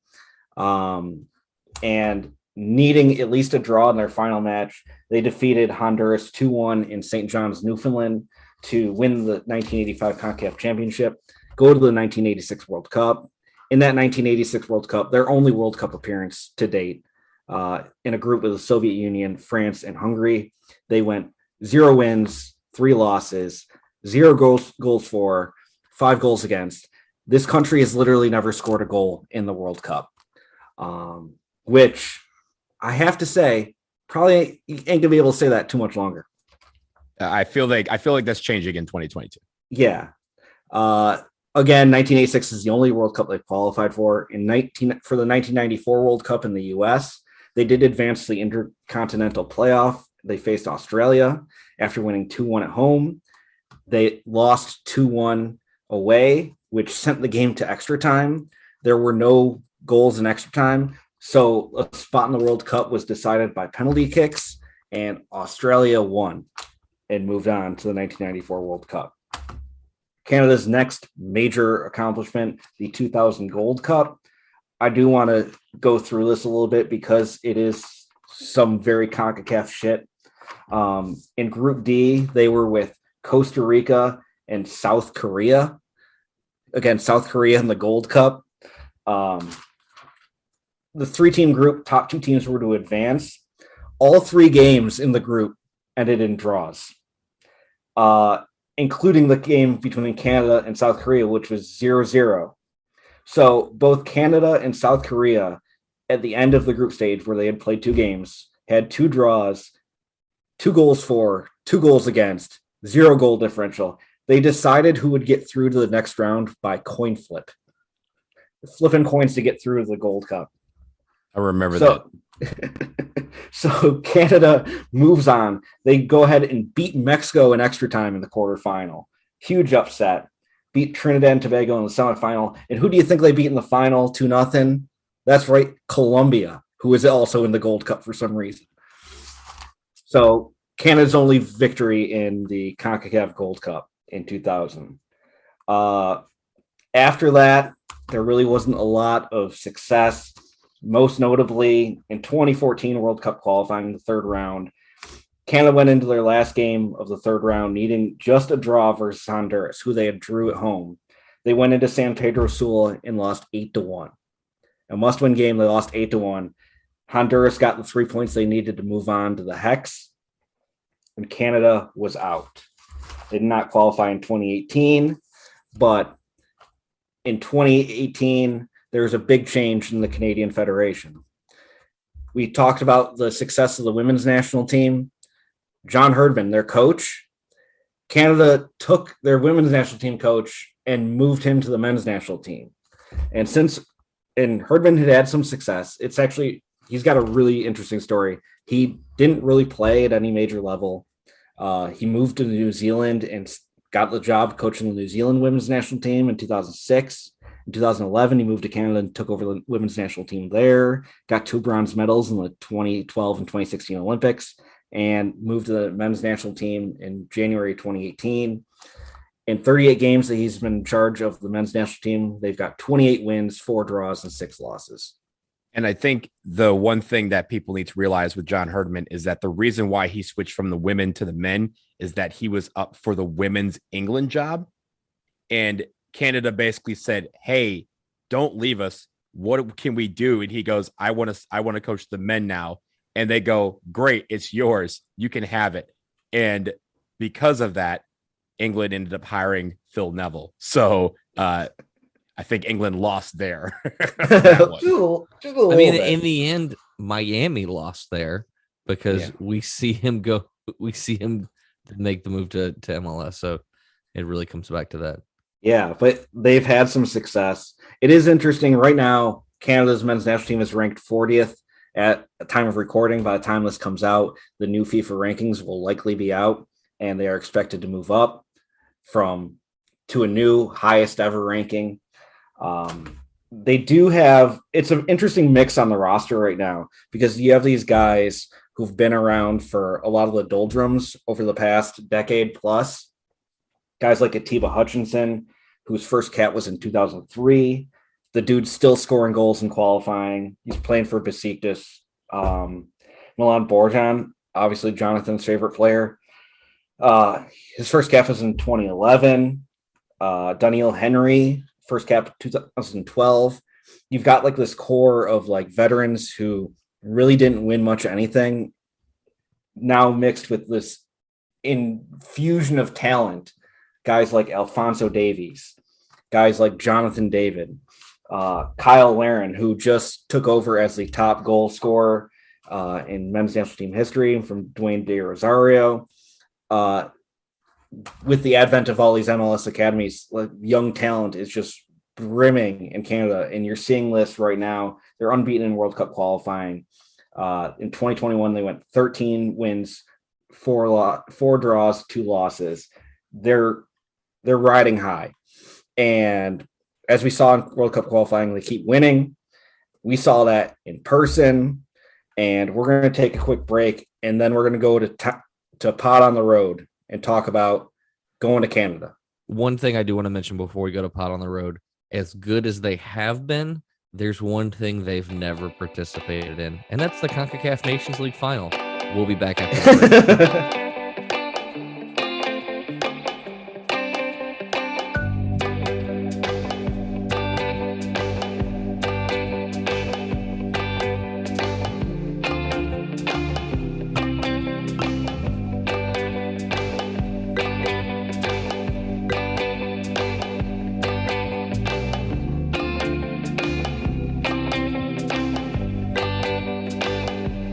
And needing at least a draw in their final match, they defeated Honduras 2-1 in St. John's, Newfoundland to win the 1985 CONCACAF Championship, go to the 1986 World Cup. In that 1986 World Cup, their only World Cup appearance to date, in a group with the Soviet Union, France, and Hungary. They went 0 wins, 3 losses, 0 goals for, 5 goals against. This country has literally never scored a goal in the World Cup, which I have to say, probably ain't gonna be able to say that too much longer. I feel like that's changing in 2022. Yeah. Again, 1986 is the only World Cup they qualified for. For the 1994 World Cup in the U.S., they did advance to the Intercontinental Playoff. They faced Australia after winning 2-1 at home. They lost 2-1 away, which sent the game to extra time. There were no goals in extra time. So a spot in the World Cup was decided by penalty kicks, and Australia won and moved on to the 1994 World Cup. Canada's next major accomplishment, the 2000 Gold Cup. I do want to go through this a little bit because it is some very CONCACAF shit. In Group D, they were with Costa Rica and South Korea. Again, South Korea in the Gold Cup. The 3-team group, top 2 teams were to advance. All 3 games in the group ended in draws, including the game between Canada and South Korea, which was 0-0. So both Canada and South Korea, at the end of the group stage where they had played 2 games, had 2 draws, 2 goals for, 2 goals against, 0 goal differential. They decided who would get through to the next round by coin flip. Flipping coins to get through to the Gold Cup. I remember that. So Canada moves on. They go ahead and beat Mexico in extra time in the quarterfinal. Huge upset. Beat Trinidad and Tobago in the semifinal. And who do you think they beat in the final? 2-0. That's right, Colombia, who is also in the Gold Cup for some reason. So Canada's only victory in the CONCACAF Gold Cup in 2000. After that, there really wasn't a lot of success. Most notably, in 2014 World Cup qualifying in the 3rd round, Canada went into their last game of the 3rd round needing just a draw versus Honduras, who they had drew at home. They went into San Pedro Sula and lost 8-1. A must-win game, they lost 8-1. Honduras got the 3 points they needed to move on to the Hex, and Canada was out. They did not qualify in 2018. But in 2018, there was a big change in the Canadian Federation. We talked about the success of the women's national team. John Herdman, their coach, Canada took their women's national team coach and moved him to the men's national team. And Herdman had some success. He's got a really interesting story. He didn't really play at any major level. He moved to New Zealand and got the job coaching the New Zealand women's national team in 2006. In 2011, he moved to Canada and took over the women's national team there, got 2 bronze medals in the 2012 and 2016 Olympics, and moved to the men's national team in January 2018. In 38 games that he's been in charge of the men's national team, they've got 28 wins, 4 draws, and 6 losses. And I think the one thing that people need to realize with John Herdman is that the reason why he switched from the women to the men is that he was up for the women's England job. And Canada basically said, hey, don't leave us. What can we do? And he goes, I want to coach the men now. And they go, great, it's yours. You can have it. And because of that, England ended up hiring Phil Neville. So I think England lost there. Just a little bit. In the end, Miami lost there because we see him make the move to MLS. So it really comes back to that. Yeah, but they've had some success. It is interesting right now. Canada's men's national team is ranked 40th at the time of recording. By the time this comes out, the new FIFA rankings will likely be out, and they are expected to move up to a new highest ever ranking. They do have, it's an interesting mix on the roster right now because you have these guys who've been around for a lot of the doldrums over the past decade plus. Guys like Atiba Hutchinson, whose first cap was in 2003. The dude's still scoring goals in qualifying. He's playing for Besiktas. Milan Borjan, obviously Jonathan's favorite player. His first cap was in 2011. Daniel Henry, first cap 2012. You've got like this core of like veterans who really didn't win much of anything, now mixed with this infusion of talent. Guys like Alphonso Davies, guys like Jonathan David, Kyle Larin, who just took over as the top goal scorer in men's national team history from Dwayne De Rosario. With the advent of all these MLS academies, like young talent is just brimming in Canada, and you're seeing this right now. They're unbeaten in World Cup qualifying. In 2021, they went 13 wins, 4 draws, 2 losses. They're riding high. And as we saw in World Cup qualifying, they keep winning. We saw that in person. And we're going to take a quick break, and then we're going to go to Pod on the Road and talk about going to Canada. One thing I do want to mention before we go to Pod on the Road, as good as they have been, there's one thing they've never participated in, and that's the CONCACAF Nations League final. We'll be back after the break.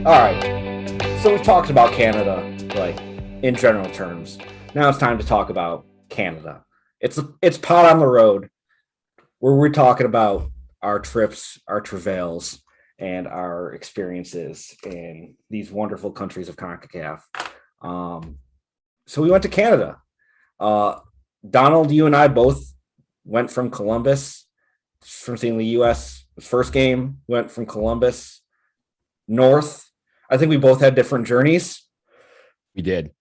All right, so we've talked about Canada, like in general terms. Now it's time to talk about Canada. It's Pod on the Road, where we're talking about our trips, our travails, and our experiences in these wonderful countries of CONCACAF. So we went to Canada. Donald, you and I both went from Columbus, from seeing the U.S. first game, went from Columbus north. I think we both had different journeys. We did.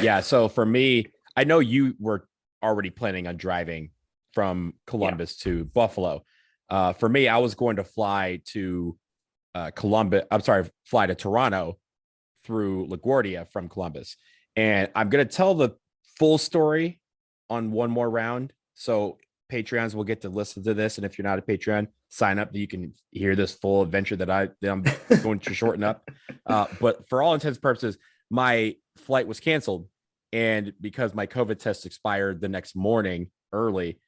Yeah. So for me, I know you were already planning on driving from Columbus to Buffalo. For me, I was going to fly to fly to Toronto through LaGuardia from Columbus. And I'm going to tell the full story on one more round. So Patreons will get to listen to this. And if you're not a Patreon, sign up. You can hear this full adventure that I'm going to shorten up. But for all intents and purposes, my flight was canceled. And because my COVID test expired the next morning early,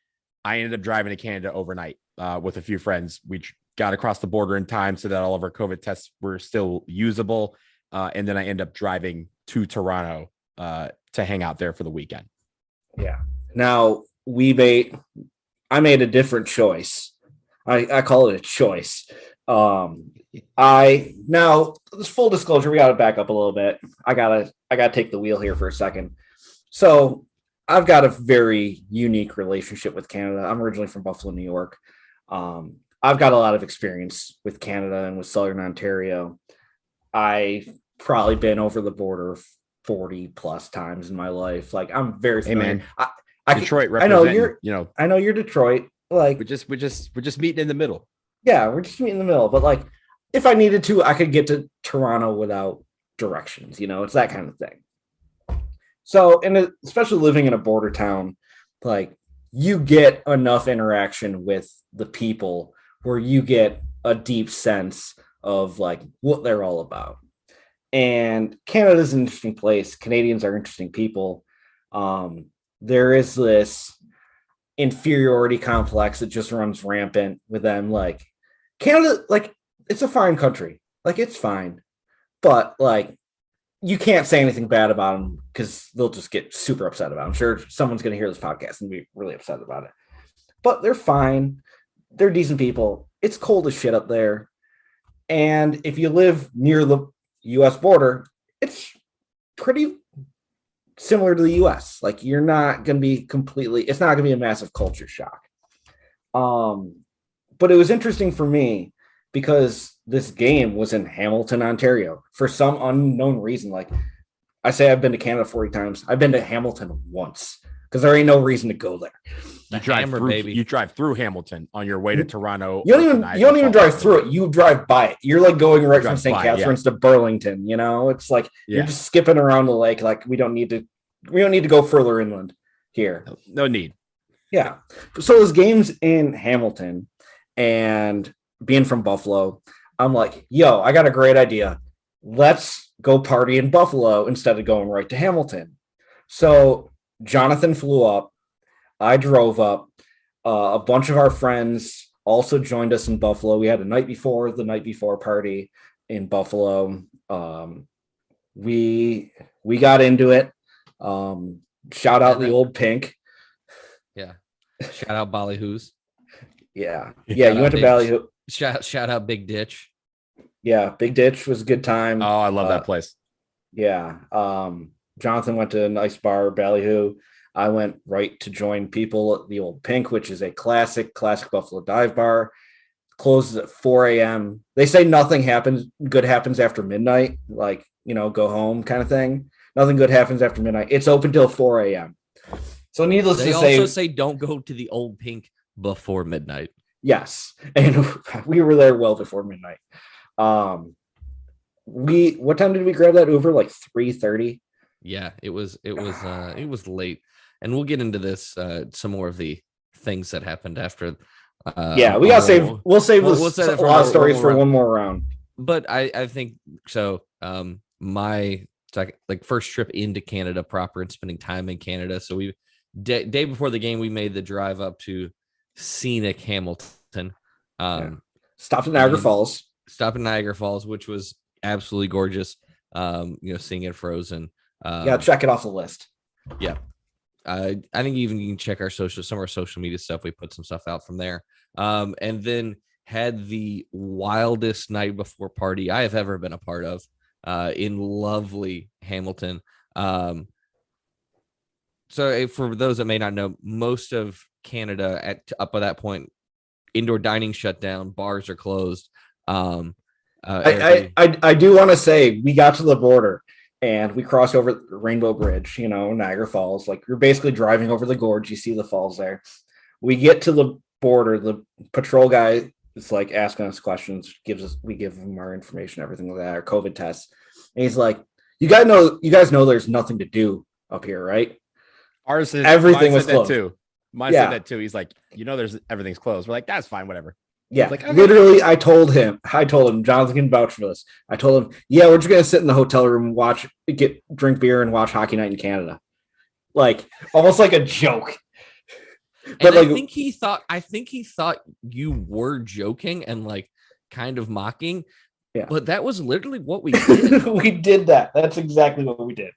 I ended up driving to Canada overnight with a few friends. We got across the border in time so that all of our COVID tests were still usable. And then I ended up driving to Toronto to hang out there for the weekend. Yeah. Now I made a different choice. I call it a choice. Now this full disclosure, we got to back up a little bit. I gotta take the wheel here for a second. So I've got a very unique relationship with Canada. I'm originally from Buffalo, New York. I've got a lot of experience with Canada and with Southern Ontario. I've probably been over the border 40 plus times in my life. Like, I'm very familiar. Hey, man. Detroit I know you're Detroit. Like, we're just meeting in the middle. Yeah, we're just meeting in the middle. But like, if I needed to, I could get to Toronto without directions. It's that kind of thing. So, and especially living in a border town, like, you get enough interaction with the people where you get a deep sense of like what they're all about. And Canada's an interesting place. Canadians are interesting people. There is this inferiority complex that just runs rampant with them. Like, Canada, like, it's a fine country. Like, it's fine. But like, you can't say anything bad about them because they'll just get super upset about it. I'm sure someone's going to hear this podcast and be really upset about it. But they're fine. They're decent people. It's cold as shit up there. And if you live near the U.S. border, it's pretty similar to the U.S. Like, you're not going to be it's not going to be a massive culture shock. But it was interesting for me because this game was in Hamilton, Ontario, for some unknown reason. Like, I say I've been to Canada 40 times. I've been to Hamilton once because there ain't no reason to go there. You drive through Hamilton on your way to Toronto. You don't even drive through it. You drive by it. You're like going right from St. Catharines to Burlington. It's like you're just skipping around the lake. Like, we don't need to go further inland here. No need. Yeah. So this game's in Hamilton, and being from Buffalo, I'm like, yo, I got a great idea. Let's go party in Buffalo instead of going right to Hamilton. So Jonathan flew up. I drove up. A bunch of our friends also joined us in Buffalo. We had the night before party in Buffalo. We got into it. Shout out the old Pink. Yeah. Shout out Ballyhoo's. Yeah. Yeah. You went to Ballyhoo. Shout out Big Ditch. Yeah. Big Ditch was a good time. Oh, I love that place. Yeah. Jonathan went to a nice bar, Ballyhoo. I went right to join people at the old Pink, which is a classic Buffalo dive bar. Closes at 4 a.m. They say nothing good happens after midnight, like, go home kind of thing. Nothing good happens after midnight. It's open till 4 a.m. So needless to say, they also say don't go to the old Pink before midnight. Yes. And we were there well before midnight. What time did we grab that Uber? Like 3:30? Yeah, it was late. And we'll get into this, some more of the things that happened after. We'll save a lot of stories for one more round. But I think so. My first trip into Canada proper and spending time in Canada. So day before the game, we made the drive up to scenic Hamilton. Stopped at Niagara Falls, which was absolutely gorgeous. Seeing it frozen. Check it off the list. Yeah. I think even you can check some of our social media stuff. We put some stuff out from there. And then had the wildest night before party I have ever been a part of in lovely Hamilton. So for those that may not know, most of Canada up at that point, indoor dining shut down, bars are closed. I do want to say we got to the border and we crossed over the Rainbow Bridge, Niagara Falls. Like, you're basically driving over the gorge. You see the falls there. We get to the border. The patrol guy is like asking us questions. We give him our information, everything like that, our COVID tests. And he's like, you guys know there's nothing to do up here, right? Everything was closed. Mine said that too. He's like, everything's closed. We're like, that's fine, whatever. Yeah, like, okay. Literally, I told him, Jonathan can vouch for this. I told him, yeah, we're just going to sit in the hotel room, drink beer and watch Hockey Night in Canada. Like, almost like a joke. And I think he thought you were joking and like kind of mocking. Yeah. But that was literally what we did. We did that. That's exactly what we did.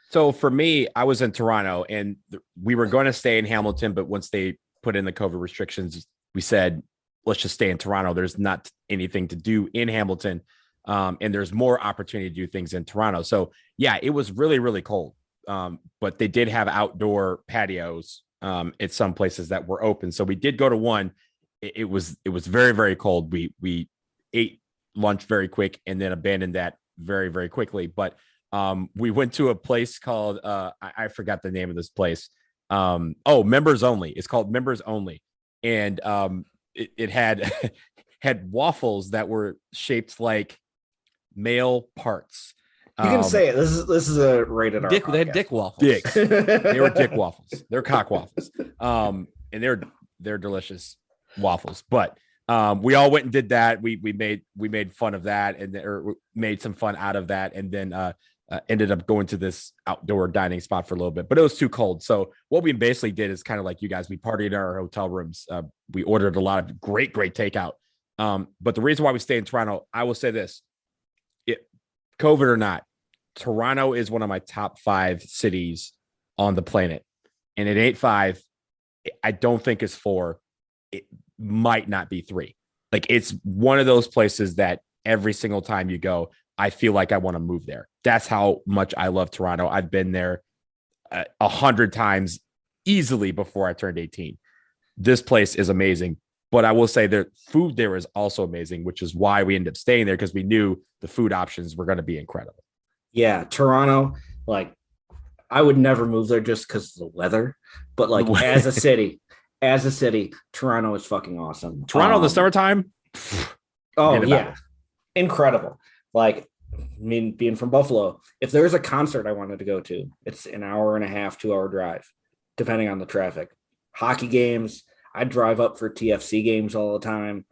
So for me, I was in Toronto and we were going to stay in Hamilton, but once they put in the COVID restrictions, we said, let's just stay in Toronto. There's not anything to do in Hamilton. And there's more opportunity to do things in Toronto. So yeah, it was really, really cold. But they did have outdoor patios at some places that were open. So we did go to one. It was very, very cold. We ate lunch very quick and then abandoned that very, very quickly. But we went to a place called I forgot the name of this place. Members only. It's called Members Only. And it had had waffles that were shaped like male parts. You can say it. This is a rated R. They had dick waffles. Dicks. They were dick waffles. They're cock waffles. And they're delicious waffles. But we all went and did that. We made fun of that or made some fun out of that, and then ended up going to this outdoor dining spot for a little bit. But it was too cold. So what we basically did is kind of like you guys. We partied in our hotel rooms. We ordered a lot of great takeout. But the reason why we stay in Toronto, I will say this: COVID or not, Toronto is one of my top 5 cities on the planet, and it ain't 5. I don't think it's 4. It might not be 3. Like, it's one of those places that every single time you go, I feel like I want to move there. That's how much I love Toronto. I've been there 100 times easily before I turned 18. This place is amazing. But I will say the food there is also amazing, which is why we ended up staying there, because we knew the food options were going to be incredible. Yeah, Toronto, like, I would never move there just because of the weather. But like as a city, Toronto is fucking awesome. Toronto in the summertime? Oh, yeah. Incredible. Like, I mean, being from Buffalo, if there's a concert I wanted to go to, it's an hour and a half, 2-hour drive, depending on the traffic. Hockey games, I drive up for TFC games all the time.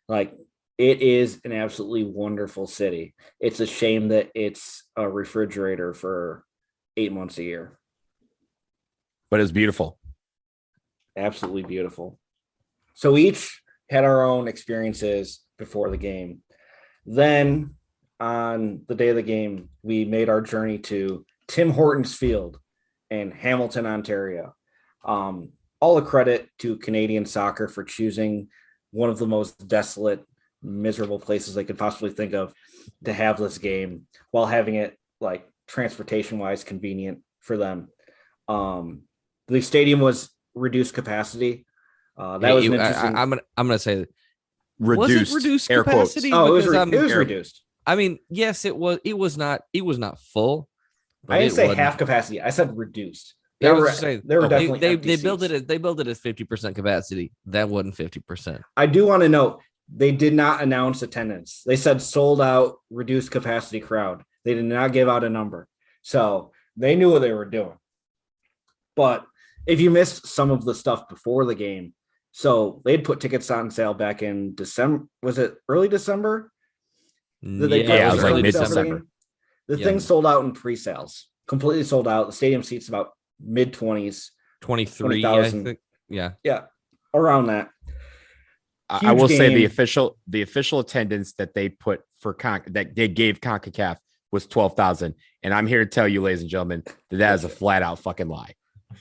Like, it is an absolutely wonderful city. It's a shame that it's a refrigerator for 8 months a year. But it's beautiful. Absolutely beautiful. So we each had our own experiences before the game. Then on the day of the game, we made our journey to Tim Hortons Field in Hamilton, Ontario. All the credit to Canadian soccer for choosing one of the most desolate, miserable places they could possibly think of to have this game, while having it, like, transportation wise convenient for them. The stadium was reduced capacity. That was an interesting. I'm gonna say that. Reduced, was it reduced air capacity? Oh, it was Because, reduced. I mean, yes, it was. It was not full. I didn't say half capacity. I said reduced. They were definitely they built it as 50% capacity. That wasn't 50%. I do want to note they did not announce attendance. They said sold out, reduced capacity crowd. They did not give out a number, so they knew what they were doing. But if you missed some of the stuff before the game, so they'd put tickets on sale back in December. Was it early December? It was like mid-December. The thing sold out in pre-sales, completely sold out. The stadium seats about mid-20s, 23, 20,000. I think. Yeah, around that. I will say game. the official attendance that they put for that they gave CONCACAF was 12,000, and I'm here to tell you, ladies and gentlemen, that is a flat out fucking lie.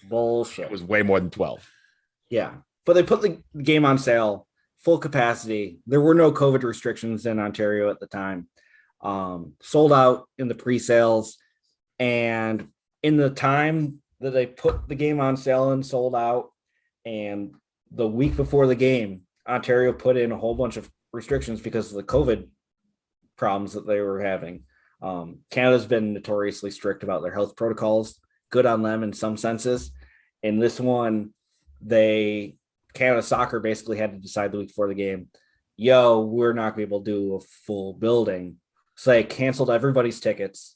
Bullshit. It was way more than 12. Yeah, but they put the game on sale, full capacity. There were no COVID restrictions in Ontario at the time. Sold out in the pre-sales, and in the time that they put the game on sale and sold out, and the week before the game, Ontario put in a whole bunch of restrictions because of the COVID problems that they were having. Canada's been notoriously strict about their health protocols. Good on them in some senses. In this one, Canada Soccer basically had to decide the week before the game, we're not going to be able to do a full building. So they canceled everybody's tickets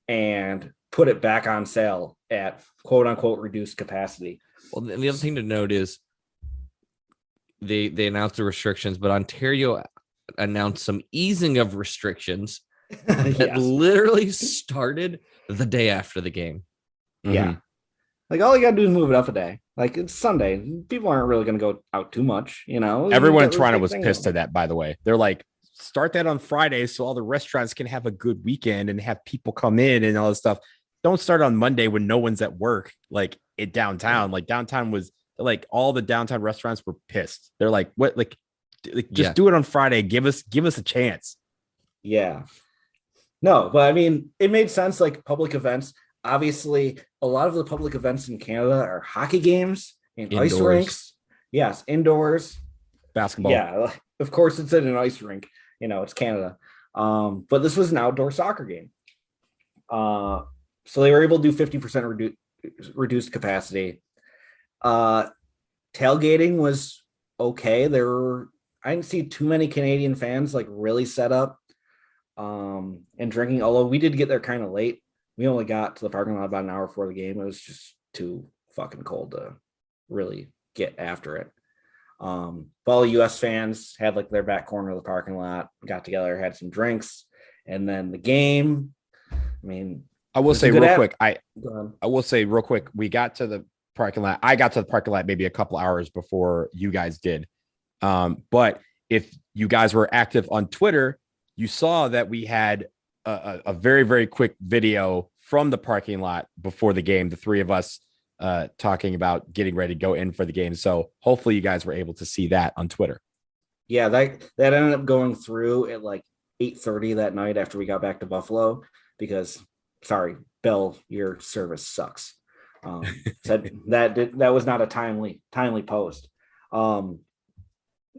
and put it back on sale at quote unquote reduced capacity. Well, the other thing to note is they announced the restrictions, but Ontario announced some easing of restrictions that literally started the day after the game. Yeah. Like all you gotta do is move it up a day. Like it's Sunday. People aren't really gonna go out too much, you know. You Everyone in got this Toronto big was thing pissed going. at that, by the way. They're like, start that on Friday so all the restaurants can have a good weekend and have people come in and all this stuff. Don't start on Monday when no one's at work, like it downtown. Like downtown was like all the downtown restaurants were pissed. They're like, what? Like just Yeah. do it on Friday. Give us a chance. Yeah. No, but I mean, it made sense. Like public events. Obviously, a lot of the public events in Canada are hockey games and ice Indoors. rinks. Yes, indoors. Basketball. Yeah, of course it's in an ice rink. You know, it's Canada. But this was an outdoor soccer game. So they were able to do 50% reduced capacity. Tailgating was okay. I didn't see too many Canadian fans like really set up and drinking, although we did get there kind of late. We only got to the parking lot about an hour before the game. It was just too fucking cold to really get after it. But all the US fans had like their back corner of the parking lot, got together, had some drinks, and then the game. I mean, I will say real quick, I will say real quick, we got to the parking lot. I got to the parking lot maybe a couple hours before you guys did. But if you guys were active on Twitter, you saw that we had a very, very quick video from the parking lot before the game, the three of us talking about getting ready to go in for the game. So hopefully you guys were able to see that on Twitter. Yeah, that ended up going through at like 8:30 that night after we got back to Buffalo because, sorry, Bell, your service sucks. Said that was not a timely post.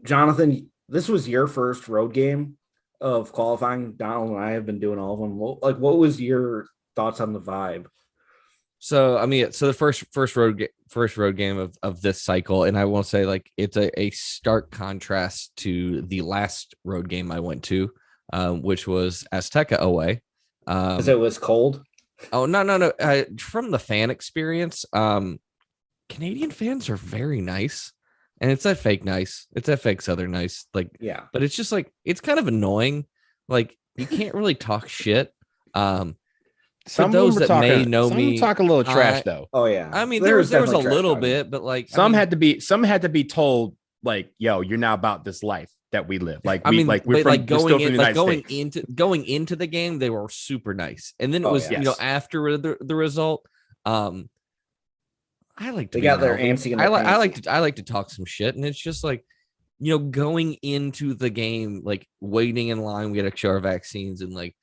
Jonathan, this was your first road game of qualifying. Donald and I have been doing all of them. What was your thoughts on the vibe? So I mean, so the first road game of this cycle, and I won't say like it's a stark contrast to the last road game I went to, which was Azteca away. Because it was cold. Oh no! From the fan experience, Canadian fans are very nice, and it's that fake nice. It's that fake Southern nice. Like Yeah, but it's just like it's kind of annoying. Like you can't really talk shit. Some those of them that may know some me talk a little trash though. oh yeah. I mean, there was a definitely trash little talking. bit, but like Some had to be told like, yo, you're now about this life that we live. Like I we mean, like we're but from like going in, like going States. going into the game, they were super nice, and then it Oh, was yes. after the result. I like to They be got their mouthy. antsy and I their like to talk some shit, and it's just like going into the game, like waiting in line, we had to show our vaccines, and like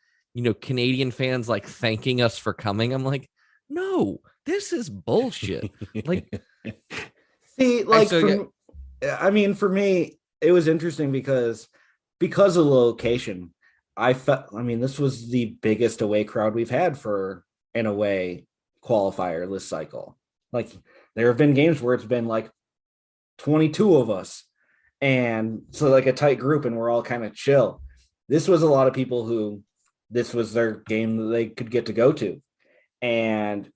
Canadian fans like thanking us for coming. I'm like, no, this is bullshit. Like, See, like so, I mean, for me, it was interesting because of the location. I mean, this was the biggest away crowd we've had for an away qualifier this cycle. Like, there have been games where it's been like 22 of us, and so like a tight group, and we're all kind of chill. This was a lot of people who this was their game that they could get to go to, and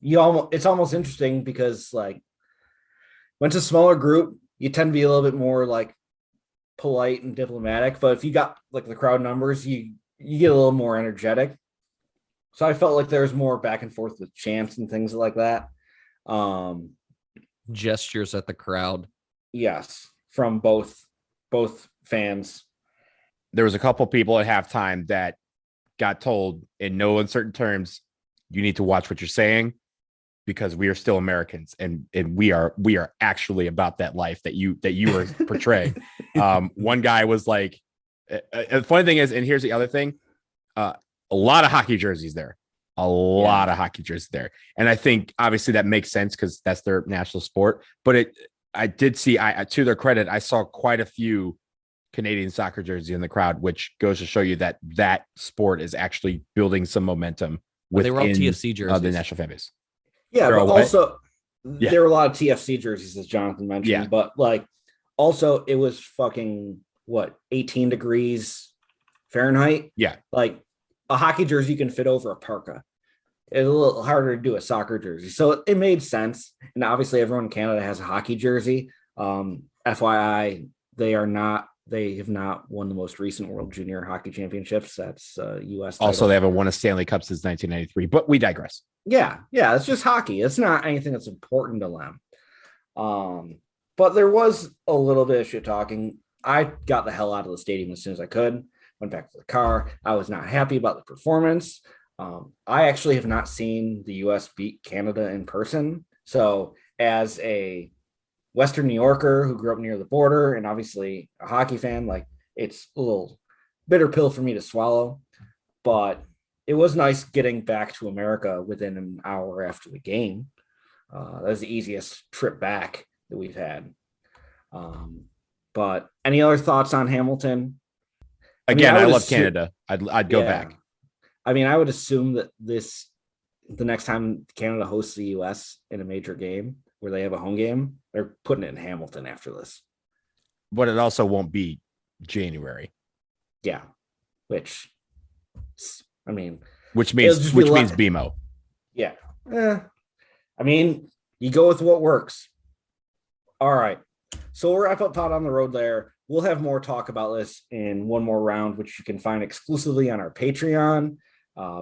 it's almost interesting because like when it's a smaller group, you tend to be a little bit more like polite and diplomatic. But if you got like the crowd numbers, you get a little more energetic. So I felt like there was more back and forth with chants and things like that. gestures at the crowd. Yes, from both fans. There was a couple people at halftime that got told in no uncertain terms, you need to watch what you're saying because we are still Americans and we are actually about that life that you were portraying. One guy was like, the funny thing is, and here's the other thing, a lot of hockey jerseys there, lot of hockey jerseys there. And I think obviously that makes sense because that's their national sport. But I did see, to their credit, I saw quite a few Canadian soccer jerseys in the crowd, which goes to show you that sport is actually building some momentum They were all TFC jerseys. The national fan base. Yeah, They're but all also there were a lot of TFC jerseys, as Jonathan mentioned. Yeah. But like, also it was fucking 18 degrees Fahrenheit. Yeah, like a hockey jersey you can fit over a parka. It's a little harder to do a soccer jersey, so it made sense. And obviously, everyone in Canada has a hockey jersey. FYI, they are not They have not won the most recent World Junior Hockey Championships. That's U.S. Also, title. they haven't won a Stanley Cup since 1993, but we digress. Yeah, it's just hockey. It's not anything that's important to them. But there was a little bit of shit talking. I got the hell out of the stadium as soon as I could, went back to the car. I was not happy about the performance. I actually have not seen the U.S. beat Canada in person. So as a Western New Yorker who grew up near the border and obviously a hockey fan, like, it's a little bitter pill for me to swallow, but it was nice getting back to America within an hour after the game. That was the easiest trip back that we've had. But any other thoughts on Hamilton? Again, I love Canada. I'd go back. I mean, I would assume that the next time Canada hosts the U.S. in a major game where they have a home game, they're putting it in Hamilton after this. But it also won't be January. Yeah, which means BMO. Yeah. I mean, you go with what works. All right. So we'll wrap up Pod on the Road there. We'll have more talk about this in one more round, which you can find exclusively on our Patreon.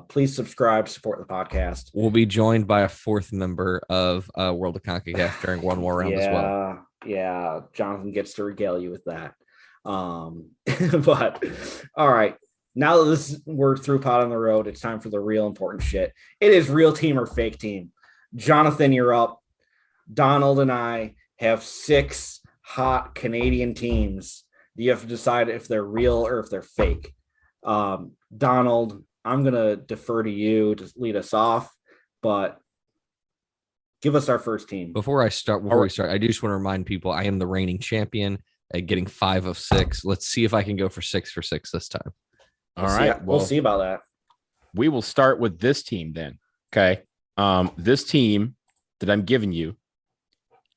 Please subscribe, support the podcast. We'll be joined by a fourth member of World of CONCACAF during one more round as well. Yeah, Jonathan gets to regale you with that. But all right, now that we're through Pod on the Road, it's time for the real important shit. It is real team or fake team. Jonathan, you're up. Donald and I have 6 hot Canadian teams. You have to decide if they're real or if they're fake. Donald, I'm going to defer to you to lead us off, but give us our first team. Before we start, I do just want to remind people I am the reigning champion at getting 5 of 6. Let's see if I can go for 6 for 6 this time. All right. We'll see about that. We will start with this team then. Okay. This team that I'm giving you,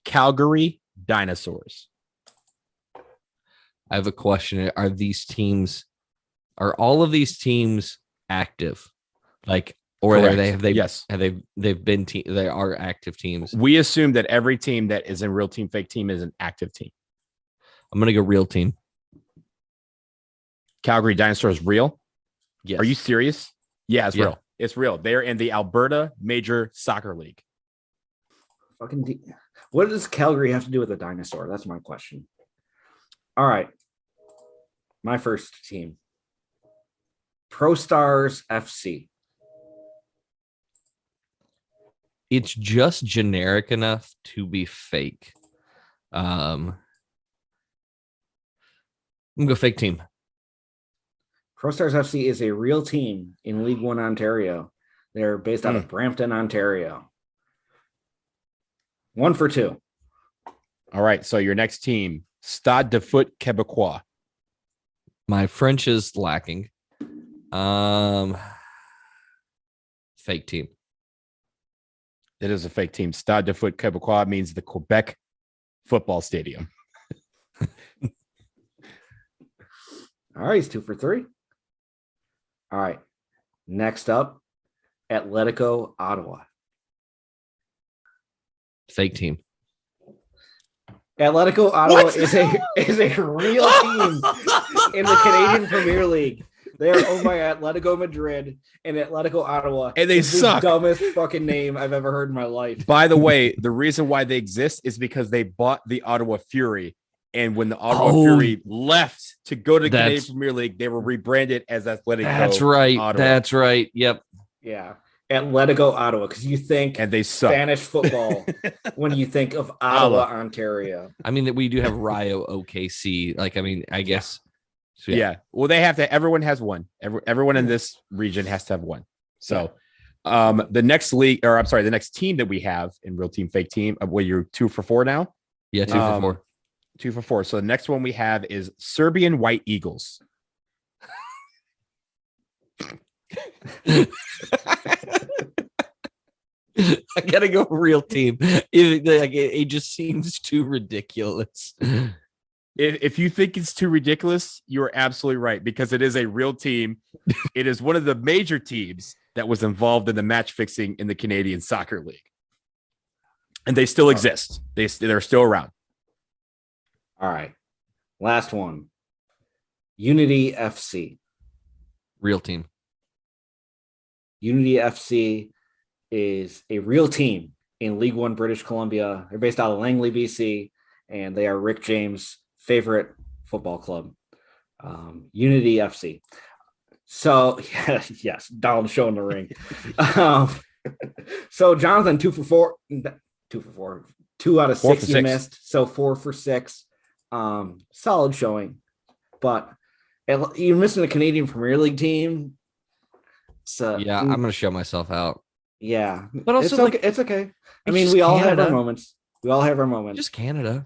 Calgary Dinosaurs. I have a question. Are all of these teams active? Like, or Correct. they are active teams. We assume that every team that is in real team, fake team is an active team. I'm going to go real team. Calgary Dinosaurs real? Yes. Are you serious? Yeah, it's real. It's real. They're in the Alberta Major Soccer League. What does Calgary have to do with a dinosaur? That's my question. All right. My first team. Pro Stars FC. It's just generic enough to be fake. I'm going to go fake team. Pro Stars FC is a real team in League One Ontario. They're based out of Brampton, Ontario. 1 for 2. All right. So your next team, Stade de Foot Québécois. My French is lacking. Fake team. It is a fake team. Stade de Foot Québécois means the Quebec football stadium. All right. He's 2 for 3. All right. Next up, Atletico Ottawa. Fake team. Atletico Ottawa is a real team in the Canadian Premier League. They are owned by Atletico Madrid and Atletico Ottawa. And they suck. The dumbest fucking name I've ever heard in my life. By the way, the reason why they exist is because they bought the Ottawa Fury. And when the Ottawa Fury left to go to the Canadian Premier League, they were rebranded as Atletico. That's right. Ottawa. That's right. Yep. Yeah. Atletico Ottawa, because you think and they suck. Spanish football when you think of Ottawa, Ontario. I mean, that we do have Rio OKC. Like, I mean, I guess. So, yeah. Well, they have to. Everyone has one. Everyone in this region has to have one. So, the next the next team that we have in real team, fake team. You're 2 for 4 now. Yeah, 2 for 4. 2 for 4. So the next one we have is Serbian White Eagles. I gotta go real team. It just seems too ridiculous. If you think it's too ridiculous, you're absolutely right, because it is a real team. It is one of the major teams that was involved in the match fixing in the Canadian Soccer League. And they still exist. They're still around. All right. Last one. Unity FC. Real team. Unity FC is a real team in League One, British Columbia. They're based out of Langley, BC, and they are Rick James' favorite football club. Unity FC. So yes, Donald showing the ring. So Jonathan, 2 for 4, 2 out of 6 you missed. So 4 for 6. Solid showing, but you're missing a Canadian Premier League team. So yeah, I'm gonna show myself out. Yeah, but also it's okay. I mean, we all have our moments. Just Canada.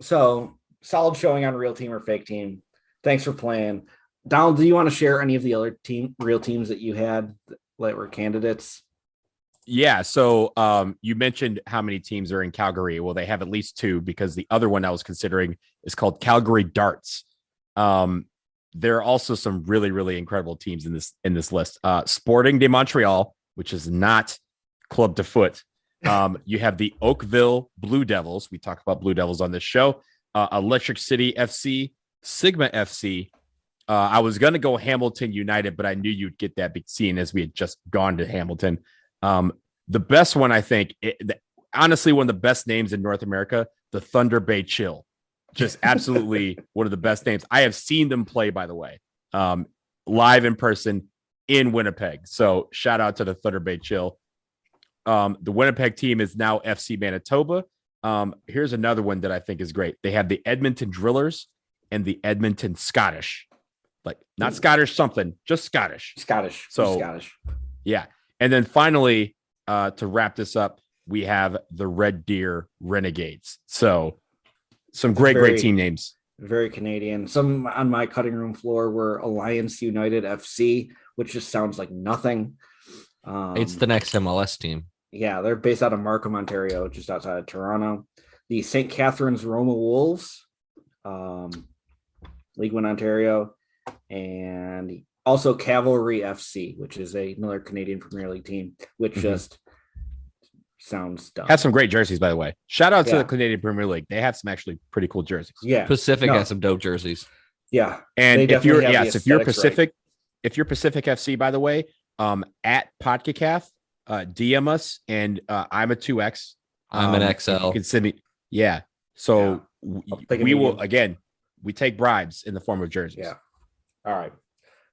So solid showing on real team or fake team. Thanks for playing. Donald, do you want to share any of the other real teams that you had that were candidates? Yeah. So you mentioned how many teams are in Calgary. Well, they have at least 2 because the other one I was considering is called Calgary Darts. There are also some really, really incredible teams in this list. Sporting de Montreal, which is not club de foot. You have the Oakville Blue Devils. We talk about Blue Devils on this show. Electric City FC, Sigma FC. I was going to go Hamilton United, but I knew you'd get that seeing as we had just gone to Hamilton. The best one, I think, honestly, one of the best names in North America, the Thunder Bay Chill. Just absolutely one of the best names. I have seen them play, by the way, live in person in Winnipeg. So shout out to the Thunder Bay Chill. The Winnipeg team is now FC Manitoba. Here's another one that I think is great. They have the Edmonton Drillers and the Edmonton Scottish. Like not Scottish something, just Scottish. So Scottish. Yeah. And then finally, to wrap this up, we have the Red Deer Renegades. So some great team names. Very Canadian. Some on my cutting room floor were Alliance United FC, which just sounds like nothing. It's the next MLS team. Yeah, they're based out of Markham, Ontario, just outside of Toronto. The St. Catharines Roma Wolves, League One, Ontario, and also Cavalry FC, which is another Canadian Premier League team, which just sounds dumb. Have some great jerseys, by the way. Shout out to the Canadian Premier League. They have some actually pretty cool jerseys. Yeah, Pacific has some dope jerseys. Yeah, and if you're Pacific, if you're Pacific FC, by the way, at CONCACAF, DM us, and I'm a 2X. I'm an XL. You can send me. Yeah. So we will again. We take bribes in the form of jerseys. Yeah. All right.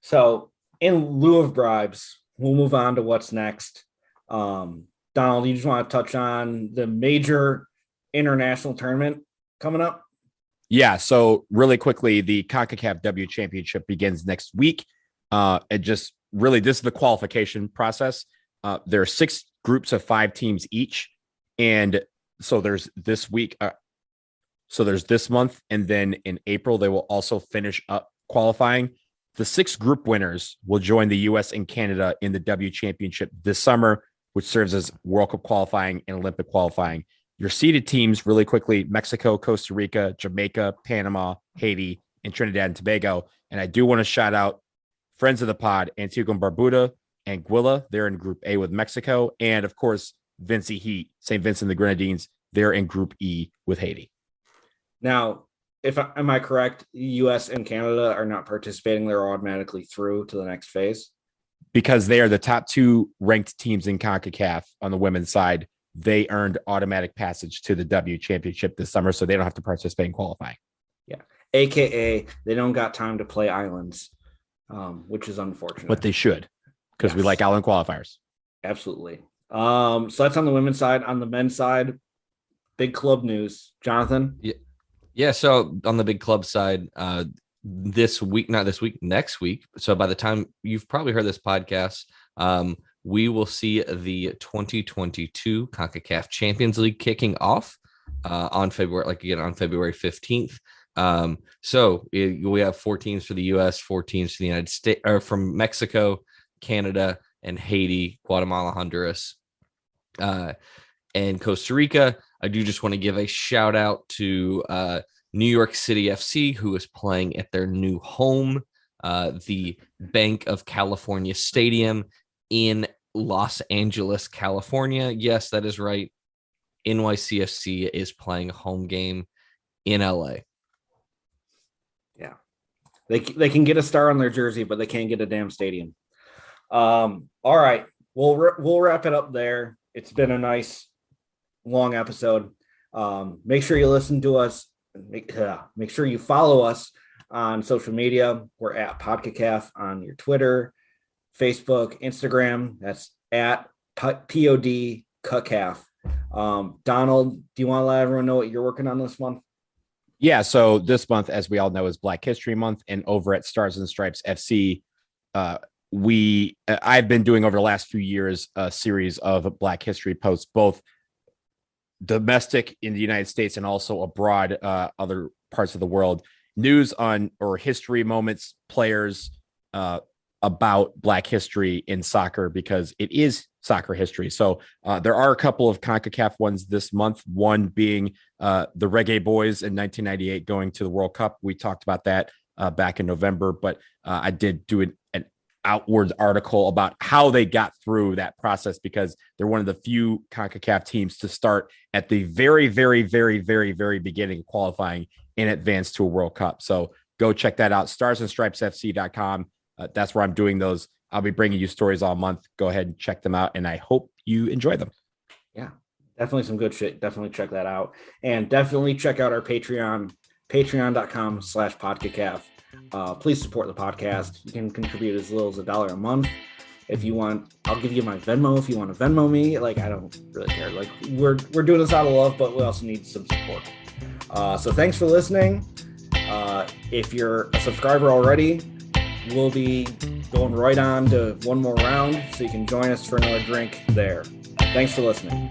So in lieu of bribes, we'll move on to what's next. Donald, you just want to touch on the major international tournament coming up? Yeah. So really quickly, the CONCACAF W Championship begins next week. It just really, this is the qualification process. There are 6 groups of 5 teams each. And so there's this week. So there's this month. And then in April, they will also finish up qualifying. The 6 group winners will join the U.S. and Canada in the W Championship this summer, which serves as World Cup qualifying and Olympic qualifying. Your seeded teams, really quickly, Mexico, Costa Rica, Jamaica, Panama, Haiti, and Trinidad and Tobago. And I do want to shout out friends of the pod, Antigua and Barbuda, Anguilla. They're in Group A with Mexico. And, of course, Vinci Heat, St. Vincent and the Grenadines. They're in Group E with Haiti. Now, am I correct? The U.S. and Canada are not participating. They're automatically through to the next phase. Because they are the top 2 ranked teams in CONCACAF on the women's side. They earned automatic passage to the W Championship this summer, so they don't have to participate in qualifying. Yeah. AKA, they don't got time to play islands, which is unfortunate. But they should, because we like island qualifiers. Absolutely. So that's on the women's side. On the men's side, big club news. Jonathan? Yeah. So on the big club side, this week, not this week, next week. So by the time you've probably heard this podcast, we will see the 2022 CONCACAF Champions League kicking off on February 15th. So we have 4 teams for the U.S., 4 teams for the United States, or from Mexico, Canada, and Haiti, Guatemala, Honduras, and Costa Rica. I do just want to give a shout out to New York City FC, who is playing at their new home, the Bank of California Stadium in Los Angeles, California. Yes, that is right. NYCFC is playing a home game in LA. Yeah. They can get a star on their jersey, but they can't get a damn stadium. All right, we'll wrap it up there. It's been a nice long episode. Make sure you listen to us. Make sure you follow us on social media. We're at CONCACAF on your Twitter, Facebook, Instagram. That's at POD CONCACAF. Donald, do you want to let everyone know what you're working on this month? Yeah, so this month, as we all know, is Black History Month, and over at Stars and Stripes FC, I've been doing over the last few years a series of Black History posts, both domestic in the United States and also abroad, other parts of the world, news on or history moments, players, about Black history in soccer, because it is soccer history. So there are a couple of CONCACAF ones this month, one being the Reggae Boys in 1998 going to the World Cup. We talked about that back in November, but I did do an outwards article about how they got through that process, because they're one of the few CONCACAF teams to start at the very, very, very, very, very beginning qualifying in advance to a World Cup. So go check that out, starsandstripesfc.com. That's where I'm doing those. I'll be bringing you stories all month. Go ahead and check them out, and I hope you enjoy them. Yeah, definitely some good shit. Definitely check that out, and definitely check out our Patreon, patreon.com/podcacaf. Please support the podcast. You can contribute as little as $1 a month. If you want, I'll give you my Venmo if you want to Venmo me. Like, I don't really care. Like, we're doing this out of love, but we also need some support. So thanks for listening. If you're a subscriber already, we'll be going right on to one more round, so you can join us for another drink there. Thanks for listening.